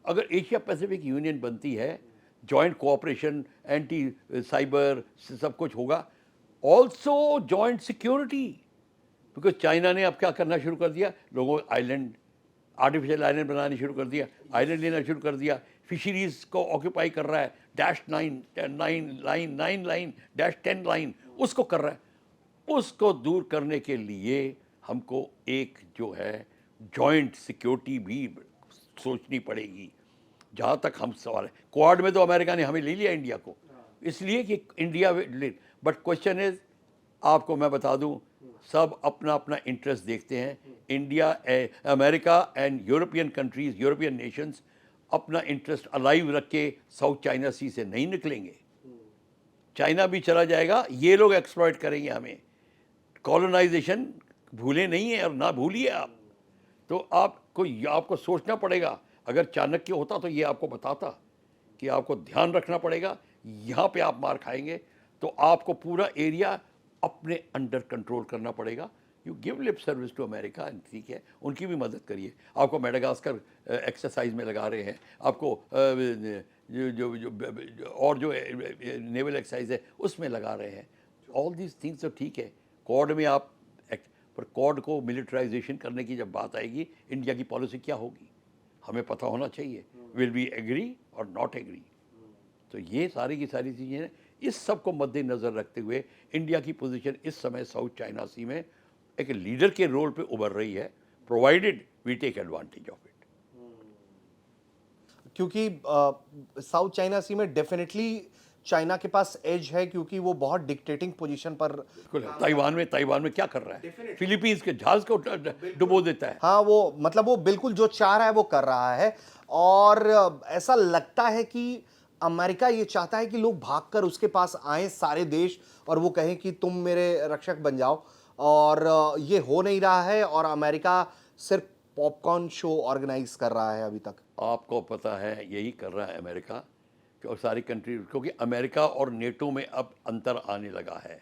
अगर एशिया पैसिफिक यूनियन बनती है, जॉइंट कोऑपरेशन, एंटी साइबर सब कुछ होगा, also joint security, because China ने अब क्या करना शुरू कर दिया, लोगों आर्टिफिशियल आइलैंड बनाने शुरू कर दिया, आइलैंड लेना शुरू कर दिया, फिशरीज़ को ऑक्यूपाई कर रहा है, -9 लाइन उसको कर रहा है। उसको दूर करने के लिए हमको एक जो है जॉइंट सिक्योरिटी भी सोचनी पड़ेगी। जहाँ तक हम सवाल है, क्वाड में तो अमेरिका ने हमें ले लिया इंडिया को, इसलिए कि इंडिया, बट क्वेश्चन इज, आपको मैं बता दूं, सब अपना अपना इंटरेस्ट देखते हैं। India, America and European countries, European Nations अपना इंटरेस्ट अलाइव रख के साउथ चाइना सी से नहीं निकलेंगे। चाइना भी चला जाएगा, ये लोग एक्सप्लॉइट करेंगे हमें। कॉलोनाइजेशन भूले नहीं है और ना भूलिए आप। तो आपको सोचना पड़ेगा। अगर चाणक्य होता तो ये आपको बताता कि आपको ध्यान रखना पड़ेगा, यहाँ पे आप मार खाएंगे तो आपको पूरा एरिया अपने अंडर कंट्रोल करना पड़ेगा। You give lip service to America, ठीक है, उनकी भी मदद करिए। आपको मेडागास्कर एक्सरसाइज में लगा रहे हैं, आपको और जो नेवल एक्सरसाइज है उसमें लगा रहे हैं। ऑल दीज थिंग्स तो ठीक है, क्वाड में आप, पर क्वाड को मिलिटराइजेशन करने की जब बात आएगी, इंडिया की पॉलिसी क्या होगी हमें पता होना चाहिए। विल बी एग्री और नॉट एग्री। तो ये सारी की सारी चीज़ें हैं। इस सब को मद्देनज़र रखते हुए इंडिया की पोजीशन इस समय साउथ चाइना सी में एक लीडर के रोल पे उभर रही है, provided we take advantage of it. क्योंकि साउथ चाइना सी में डेफिनेटली चाइना के पास एज है, क्योंकि वो बहुत डिक्टेटिंग पोजीशन पर। बिल्कुल। ताइवान में क्या कर रहा है? फिलीपींस के जहाज को डुबो देता है। हाँ, वो मतलब वो बिल्कुल जो चाह रहा है वो कर रहा है। और ऐसा लगता है कि अमेरिका ये चाहता है कि लोग भागकर उसके पास आए सारे देश, और वो कहें कि तुम मेरे रक्षक बन जाओ। और ये हो नहीं रहा है, और अमेरिका सिर्फ पॉपकॉर्न शो ऑर्गेनाइज कर रहा है अभी तक। आपको पता है यही कर रहा है अमेरिका और सारी कंट्री, क्योंकि अमेरिका और नेटो में अब अंतर आने लगा है।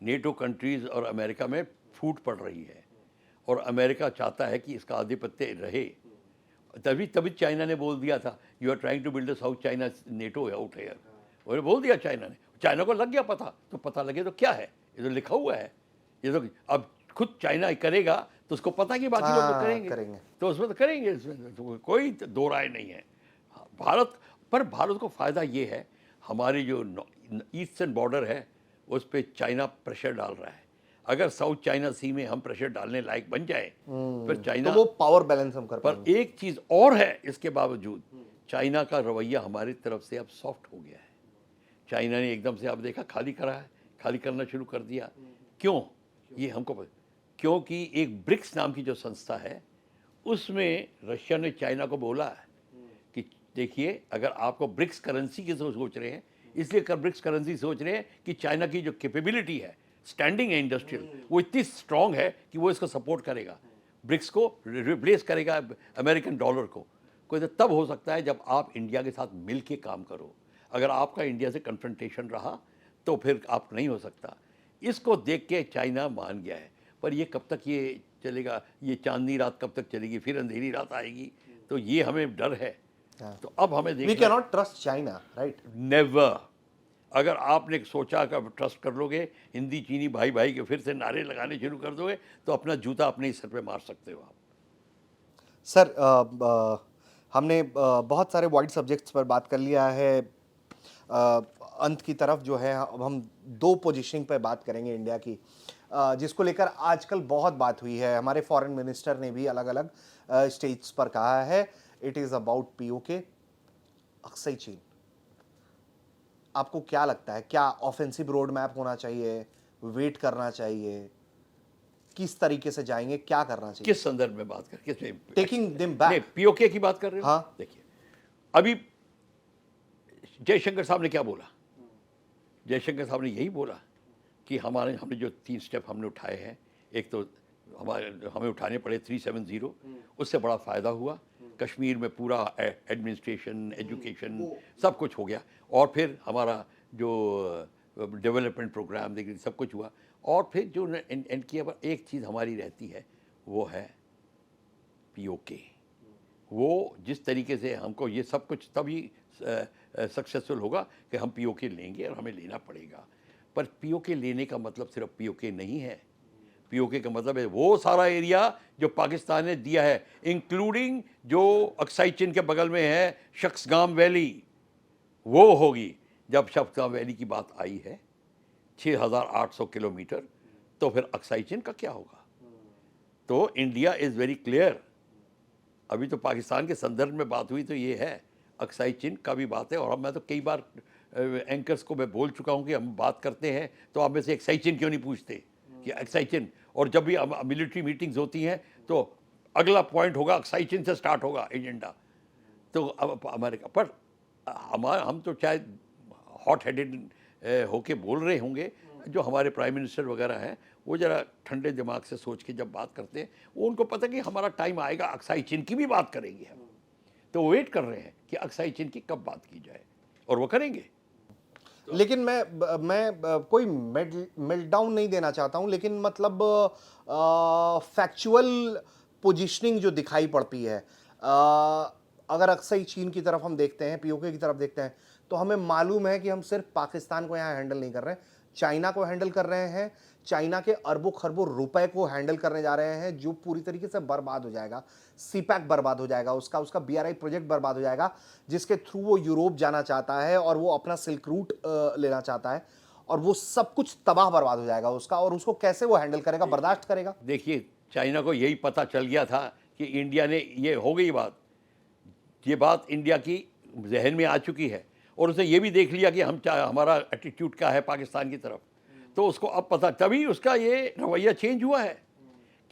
नेटो कंट्रीज़ और अमेरिका में फूट पड़ रही है और अमेरिका चाहता है कि इसका आधिपत्य रहे। तभी चाइना ने बोल दिया था, you are trying to build a South China NATO out here. उन्होंने बोल दिया चाइना ने, चाइना को लग गया पता, तो पता लगे तो क्या है, ये तो लिखा हुआ है। ये तो अब खुद चाइना करेगा तो उसको पता कि बाकी लोग तो करेंगे, तो उसमें तो करेंगे, इसमें तो कोई दो राय नहीं है। भारत को फ़ायदा ये है, हमारी जो ईस्टर्न बॉर्डर है उस पर चाइना प्रेशर डाल रहा है। अगर साउथ चाइना सी में हम प्रेशर डालने लायक बन जाए फिर चाइना, तो वो पावर बैलेंस हम कर पर एक चीज़ और है, इसके बावजूद चाइना का रवैया हमारी तरफ से अब सॉफ्ट हो गया है। चाइना ने एकदम से आप देखा खाली करा है, खाली करना शुरू कर दिया। क्यों? ये हमको क्योंकि एक ब्रिक्स नाम की जो संस्था है उसमें रशिया ने चाइना को बोला है कि देखिए, अगर आपको ब्रिक्स करेंसी की सोच रहे हैं, इसलिए ब्रिक्स करेंसी सोच रहे हैं कि चाइना की जो कैपेबिलिटी है, स्टैंडिंग है इंडस्ट्रियल, वो इतनी स्ट्रांग है कि वो इसको सपोर्ट करेगा, ब्रिक्स को रिप्लेस करेगा अमेरिकन डॉलर को। कोई तो तब हो सकता है जब आप इंडिया के साथ मिल के काम करो। अगर आपका इंडिया से कन्फ्रंटेशन रहा तो फिर आप नहीं हो सकता। इसको देख के चाइना मान गया है, पर ये कब तक ये चलेगा, ये चांदनी रात कब तक चलेगी, फिर अंधेरी रात आएगी, तो ये हमें डर है। तो अब हमें we can not trust China, right? Never. अगर आपने सोचा कि ट्रस्ट कर लोगे, हिंदी चीनी भाई भाई के फिर से नारे लगाने शुरू कर दोगे तो अपना जूता अपने ही सर पे मार सकते हो आप। सर, हमने बहुत सारे वाइड सब्जेक्ट्स पर बात कर लिया है। अंत की तरफ जो है, अब हम दो पोजीशनिंग पर बात करेंगे इंडिया की, जिसको लेकर आजकल बहुत बात हुई है। हमारे फॉरेन मिनिस्टर ने भी अलग अलग स्टेट्स पर कहा है, it is about PoK, Aksai चीन। आपको क्या लगता है, क्या ऑफेंसिव रोड मैप होना चाहिए, वेट करना चाहिए, किस तरीके से जाएंगे, क्या करना चाहिए? किस संदर्भ में बात कर, किस टेकिंग देम बैक, पीओके की बात कर रहे हो? हाँ। देखिए, अभी जयशंकर साहब ने क्या बोला? जयशंकर साहब ने यही बोला कि हमने जो 3 स्टेप हमने उठाए हैं, एक तो हमें उठाने पड़े 370, उससे बड़ा फ़ायदा हुआ। कश्मीर में पूरा एडमिनिस्ट्रेशन, एजुकेशन सब कुछ हो गया, और फिर हमारा जो डेवलपमेंट प्रोग्राम देखिए सब कुछ हुआ। और फिर जो एंड की अब एक चीज़ हमारी रहती है वो है पीओके। वो जिस तरीके से हमको ये सब कुछ तभी सक्सेसफुल होगा कि हम पीओके लेंगे, और हमें लेना पड़ेगा। पर पीओके लेने का मतलब सिर्फ पीओके नहीं है, पीओके का मतलब है वो सारा एरिया जो पाकिस्तान ने दिया है, इंक्लूडिंग जो अक्साई चिन के बगल में है शख्सगाम वैली, वो होगी। जब शख्सगाम वैली की बात आई है 6,800 किलोमीटर, तो फिर अक्साई चिन का क्या होगा? तो इंडिया इज़ वेरी क्लियर। अभी तो पाकिस्तान के संदर्भ में बात हुई तो ये है, अक्साई चिन का भी बात है। और मैं तो कई बार एंकर्स को मैं बोल चुका हूँ कि हम बात करते हैं तो आप में से अक्साई चिन क्यों नहीं पूछते कि अक्साई चिन। और जब भी मिलिट्री मीटिंग्स होती हैं तो अगला पॉइंट होगा अक्साई चिन से स्टार्ट होगा एजेंडा। तो अब अमेरिका पर हम तो चाहे हॉट हेडेड होके बोल रहे होंगे, जो हमारे प्राइम मिनिस्टर वगैरह हैं वो ज़रा ठंडे दिमाग से सोच के जब बात करते हैं, वो उनको पता है कि हमारा टाइम आएगा अक्साई चिन की भी बात करेंगे हम। तो वो वेट कर रहे हैं कि अक्साई चिन की कब बात की जाए, और वो करेंगे। लेकिन मैं कोई मेल्टडाउन नहीं देना चाहता हूं, लेकिन मतलब फैक्चुअल पोजीशनिंग जो दिखाई पड़ती है, अगर अक्सर चीन की तरफ हम देखते हैं, पीओके की तरफ देखते हैं, तो हमें मालूम है कि हम सिर्फ पाकिस्तान को यहाँ हैंडल नहीं कर रहे हैं, चाइना को हैंडल कर रहे हैं। चाइना के अरबों खरबों रुपए को हैंडल करने जा रहे हैं, जो पूरी तरीके से बर्बाद हो जाएगा। सीपैक बर्बाद हो जाएगा, उसका बीआरआई प्रोजेक्ट बर्बाद हो जाएगा, जिसके थ्रू वो यूरोप जाना चाहता है और वो अपना सिल्क रूट लेना चाहता है, और वो सब कुछ तबाह बर्बाद हो जाएगा उसका। और उसको कैसे वो हैंडल करेगा, बर्दाश्त करेगा? देखिए, चाइना को यही पता चल गया था कि इंडिया ने, ये हो गई बात, ये बात इंडिया की जहन में आ चुकी है, और उसने ये भी देख लिया कि हमारा एटीट्यूड क्या है पाकिस्तान की तरफ। तो उसको अब पता, तभी उसका ये रवैया चेंज हुआ है।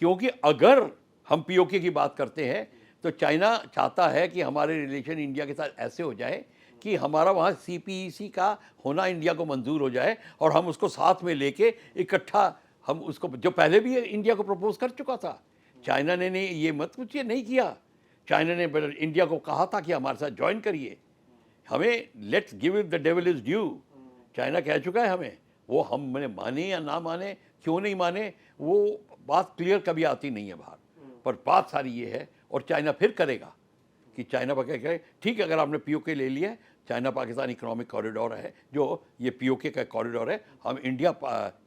क्योंकि अगर हम पीओके की बात करते हैं तो चाइना चाहता है कि हमारे रिलेशन इंडिया के साथ ऐसे हो जाए कि हमारा वहाँ सीपीईसी का होना इंडिया को मंजूर हो जाए, और हम उसको साथ में लेके इकट्ठा हम उसको, जो पहले भी इंडिया को प्रपोज कर चुका था। चाइना ने ये मत कुछ ये नहीं किया। चाइना ने इंडिया को कहा था कि हमारे साथ ज्वाइन करिए, हमें let's give it the devil is due. China कह चुका है हमें, वो हम मैंने माने या ना माने, क्यों नहीं माने, वो बात क्लियर कभी आती नहीं है बाहर। पर बात सारी ये है, और चाइना फिर करेगा कि चाइना पर क्या कहे, ठीक है अगर आपने पीओके ले लिया है, चाइना पाकिस्तान इकोनॉमिक कॉरिडोर है, जो ये पीओके का कॉरिडोर है, हम इंडिया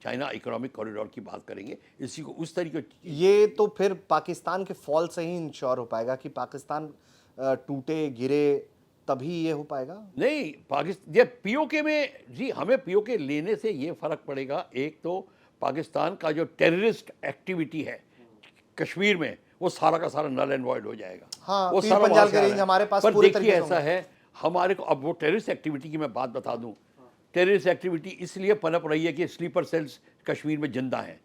चाइना इकोनॉमिक कॉरिडोर की बात करेंगे, इसी को उस तरीके। ये तो फिर पाकिस्तान के फॉल से ही इंश्योर हो पाएगा कि पाकिस्तान टूटे गिरे, तभी ये हो पाएगा। नहीं, पाकिस्तान ये पीओके में जी, हमें पीओके लेने से ये फर्क पड़ेगा, एक तो पाकिस्तान का जो टेररिस्ट एक्टिविटी है कश्मीर में, वो सारा का सारा नल एंड वॉइड हो जाएगा। हाँ, वो पीर सारा पंजाल वहाँ से के आ रहा रेंज है। हमारे पास पर पूरे देखिए तरीके से ऐसा है, हमारे को अब वो टेररिस्ट एक्टिविटी की मैं बात बता दूं, टेररिस्ट एक्टिविटी इसलिए पनप रही है कि स्लीपर सेल्स कश्मीर में जिंदा हैं।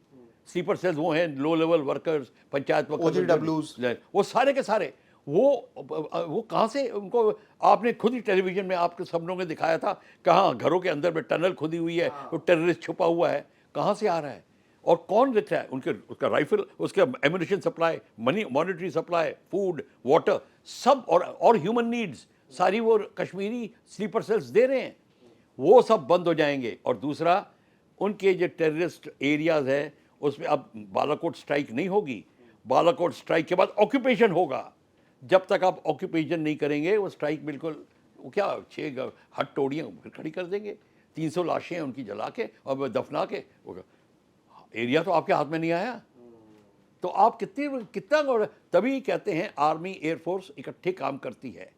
स्लीपर सेल्स वो हैं, low level workers, panchayat OGWs, वो सारे के सारे, वो कहाँ से उनको, आपने खुद ही टेलीविजन में आपके सब लोगों ने दिखाया था, कहाँ घरों के अंदर में टनल खुदी हुई है, वो टेररिस्ट छुपा हुआ है, कहाँ से आ रहा है और कौन देता है उनके, उसका राइफल, उसके ammunition supply, money, monetary supply, food, water, सब, और ह्यूमन नीड्स सारी वो कश्मीरी स्लीपर सेल्स दे रहे हैं। वो सब बंद हो जाएंगे। और दूसरा, उनके जो टेररिस्ट एरियाज है उसमें अब बालाकोट स्ट्राइक नहीं होगी, बालाकोट स्ट्राइक के बाद ऑक्यूपेशन होगा। जब तक आप ऑक्यूपेशन नहीं करेंगे वो स्ट्राइक बिल्कुल, वो क्या 6 हट टोड़ियाँ फिर खड़ी कर देंगे, 300 लाशें उनकी जला के और दफना के, एरिया तो आपके हाथ में नहीं आया। तो आप कितना, तभी कहते हैं आर्मी एयरफोर्स इकट्ठे काम करती है।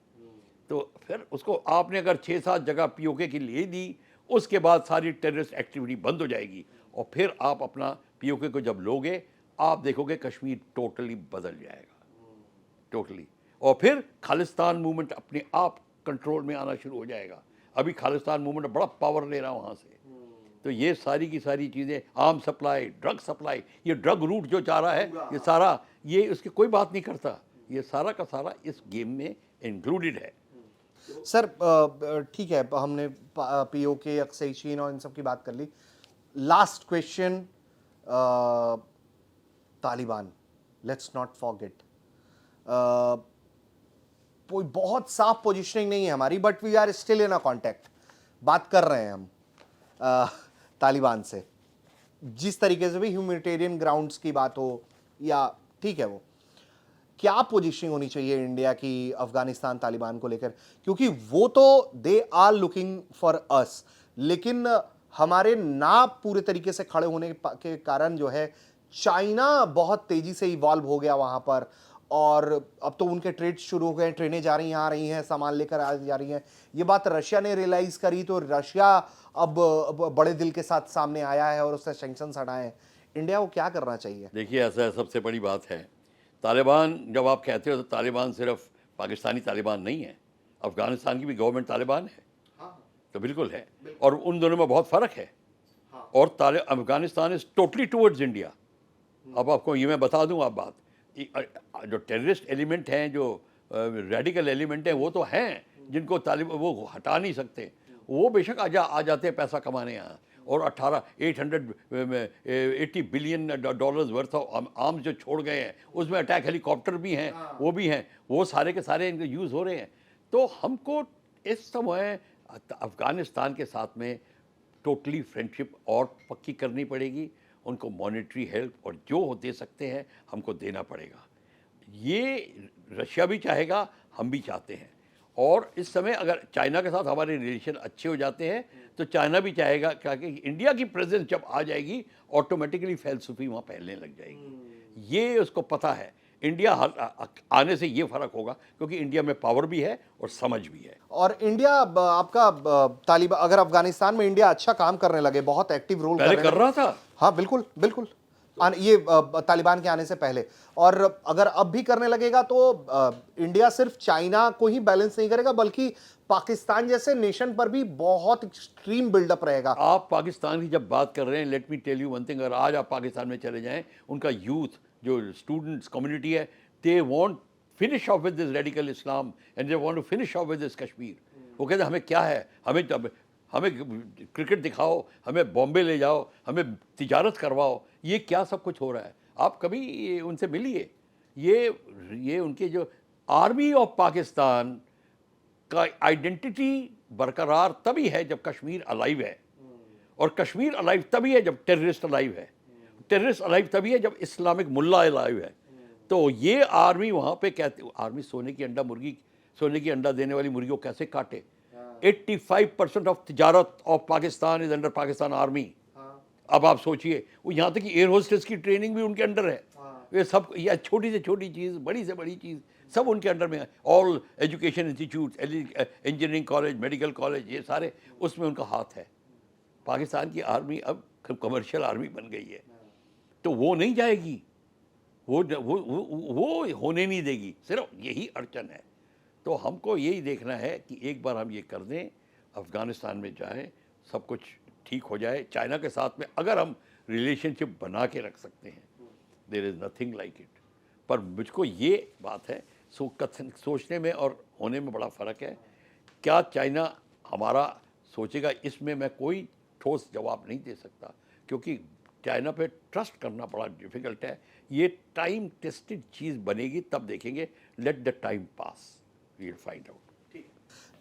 तो फिर उसको आपने अगर 6-7 जगह पीओके की ले दी, उसके बाद सारी टेररिस्ट एक्टिविटी बंद हो जाएगी, और फिर आप अपना पीओके को जब लोगे, आप देखोगे कश्मीर टोटली बदल जाएगा, टोटली। और फिर खालिस्तान मूवमेंट अपने आप कंट्रोल में आना शुरू हो जाएगा। अभी खालिस्तान मूवमेंट बड़ा पावर ले रहा है वहाँ से। तो ये सारी की सारी चीज़ें, आर्म सप्लाई, ड्रग सप्लाई, ये ड्रग रूट जो जा रहा है, ये सारा, ये उसकी कोई बात नहीं करता, ये सारा का सारा इस गेम में इंक्लूडेड है। सर ठीक है, हमने पीओके, अक्सई चीन और इन सब की बात कर ली। Last question, Taliban, let's not forget, कोई बहुत साफ पोजीशनिंग नहीं है हमारी, but we are still in a contact, बात कर रहे हैं हम तालिबान से, जिस तरीके से भी ह्यूमैनिटेरियन ग्राउंड्स की बात हो या, ठीक है, वो क्या पोजीशनिंग होनी चाहिए इंडिया की अफगानिस्तान तालिबान को लेकर? क्योंकि वो तो they are looking for us, लेकिन हमारे ना पूरे तरीके से खड़े होने के कारण जो है चाइना बहुत तेजी से इवॉल्व हो गया वहां पर, और अब तो उनके ट्रेड शुरू हो गए, ट्रेनें जा रही हैं, आ रही हैं, सामान लेकर आ जा रही हैं। ये बात रशिया ने रियलाइज करी, तो रशिया अब बड़े दिल के साथ सामने आया है और उसने सैंक्शंस हटाए हैं। इंडिया को क्या करना चाहिए? देखिए, ऐसा सबसे बड़ी बात है, तालिबान जब आप कहते हो तो तालिबान सिर्फ पाकिस्तानी तालिबान नहीं है, अफ़गानिस्तान की भी गवर्नमेंट तालिबान है। तो बिल्कुल है, और उन दोनों में बहुत फ़र्क है। और Afghanistan is totally towards India. अब आपको ये मैं बता दूं आप बात, जो टेररिस्ट एलिमेंट हैं, जो रेडिकल एलिमेंट हैं, वो तो हैं जिनको तालिबान वो हटा नहीं सकते। वो बेशक आ जाते हैं पैसा कमाने यहाँ, और 880 billion dollars worth of arms जो छोड़ गए हैं, उसमें अटैक हेलीकॉप्टर भी हैं, वो भी हैं, वो सारे के सारे इनके यूज़ हो रहे हैं। तो हमको इस समय अफ़गानिस्तान के साथ में टोटली फ्रेंडशिप और पक्की करनी पड़ेगी। उनको मॉनेटरी हेल्प और जो दे सकते हैं हमको देना पड़ेगा। ये रशिया भी चाहेगा, हम भी चाहते हैं। और इस समय अगर चाइना के साथ हमारे रिलेशन अच्छे हो जाते हैं तो चाइना भी चाहेगा, क्योंकि इंडिया की प्रेजेंस जब आ जाएगी ऑटोमेटिकली फैलसूफी वहाँ फैलने लग जाएगी। ये उसको पता है। इंडिया आने से ये फ़र्क होगा, क्योंकि इंडिया में पावर भी है और समझ भी है। और इंडिया आपका तालिबान, अगर अफगानिस्तान में इंडिया अच्छा काम करने लगे, बहुत एक्टिव रोल पहले कर रहा था। हाँ बिल्कुल बिल्कुल, ये तालिबान के आने से पहले, और अगर अब भी करने लगेगा तो इंडिया सिर्फ चाइना को ही बैलेंस नहीं करेगा, बल्कि पाकिस्तान जैसे नेशन पर भी बहुत एक्सट्रीम बिल्डअप रहेगा। आप पाकिस्तान की जब बात कर रहे हैं, let me tell you one thing, अगर आज आप पाकिस्तान में चले जाएं, उनका यूथ जो स्टूडेंट्स कम्युनिटी है, they want finish off with this radical Islam and they want to finish off with this Kashmir. वो कहते हैं हमें क्या है, हमें क्रिकेट दिखाओ, हमें बॉम्बे ले जाओ, हमें तिजारत करवाओ, ये क्या सब कुछ हो रहा है। आप कभी उनसे मिलिए। ये उनके जो आर्मी ऑफ पाकिस्तान का आइडेंटिटी बरकरार तभी है जब कश्मीर अलाइव है, और कश्मीर अलाइव तभी है जब टेररिस्ट अलाइव है, टेररिस्ट अलाइव तभी है जब इस्लामिक मुल्ला अलाइव है। तो ये आर्मी वहाँ पे कहते, आर्मी सोने की अंडा देने वाली मुर्गी को कैसे काटे। 85% ऑफ तिजारत of Pakistan is under Pakistan army. अब आप सोचिए, वो यहाँ तक कि एयर होस्टेस की ट्रेनिंग भी उनके अंडर है। ये सब, ये छोटी से छोटी चीज़, बड़ी से बड़ी चीज़, सब उनके अंडर में है। All education institute, engineering college, medical college, ये सारे उसमें उनका हाथ है। पाकिस्तान की आर्मी अब कमर्शियल आर्मी बन गई है, तो वो नहीं जाएगी, वो होने नहीं देगी। सिर्फ यही अड़चन है। तो हमको यही देखना है कि एक बार हम ये कर दें, अफ़गानिस्तान में जाएं, सब कुछ ठीक हो जाए। चाइना के साथ में अगर हम रिलेशनशिप बना के रख सकते हैं, there is nothing like it. पर मुझको ये बात है, सोचने में और होने में बड़ा फ़र्क है। क्या चाइना हमारा सोचेगा, इसमें मैं कोई ठोस जवाब नहीं दे सकता, क्योंकि चाइना पे ट्रस्ट करना बड़ा डिफ़िकल्ट है। ये टाइम टेस्टेड चीज़ बनेगी, तब देखेंगे। Let the time pass, we will find out.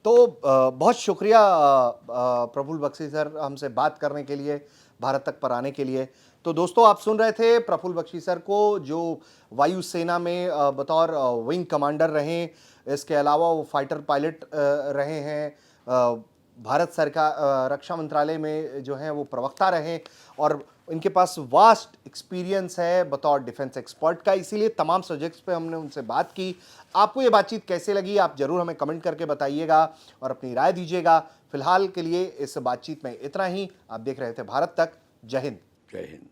तो बहुत शुक्रिया प्रफुल्ल बख्शी सर, हमसे बात करने के लिए, भारत तक पर आने के लिए। तो दोस्तों, आप सुन रहे थे प्रफुल्ल बख्शी सर को, जो वायुसेना में बतौर विंग कमांडर रहे, इसके अलावा वो फाइटर पायलट रहे हैं, भारत सरकार रक्षा मंत्रालय में जो हैं वो प्रवक्ता रहे, और इनके पास वास्ट एक्सपीरियंस है बतौर डिफेंस एक्सपर्ट का। इसीलिए तमाम सब्जेक्ट्स पे हमने उनसे बात की। आपको ये बातचीत कैसे लगी, आप ज़रूर हमें कमेंट करके बताइएगा और अपनी राय दीजिएगा। फिलहाल के लिए इस बातचीत में इतना ही। आप देख रहे थे भारत तक। जय हिंद। जय हिंद।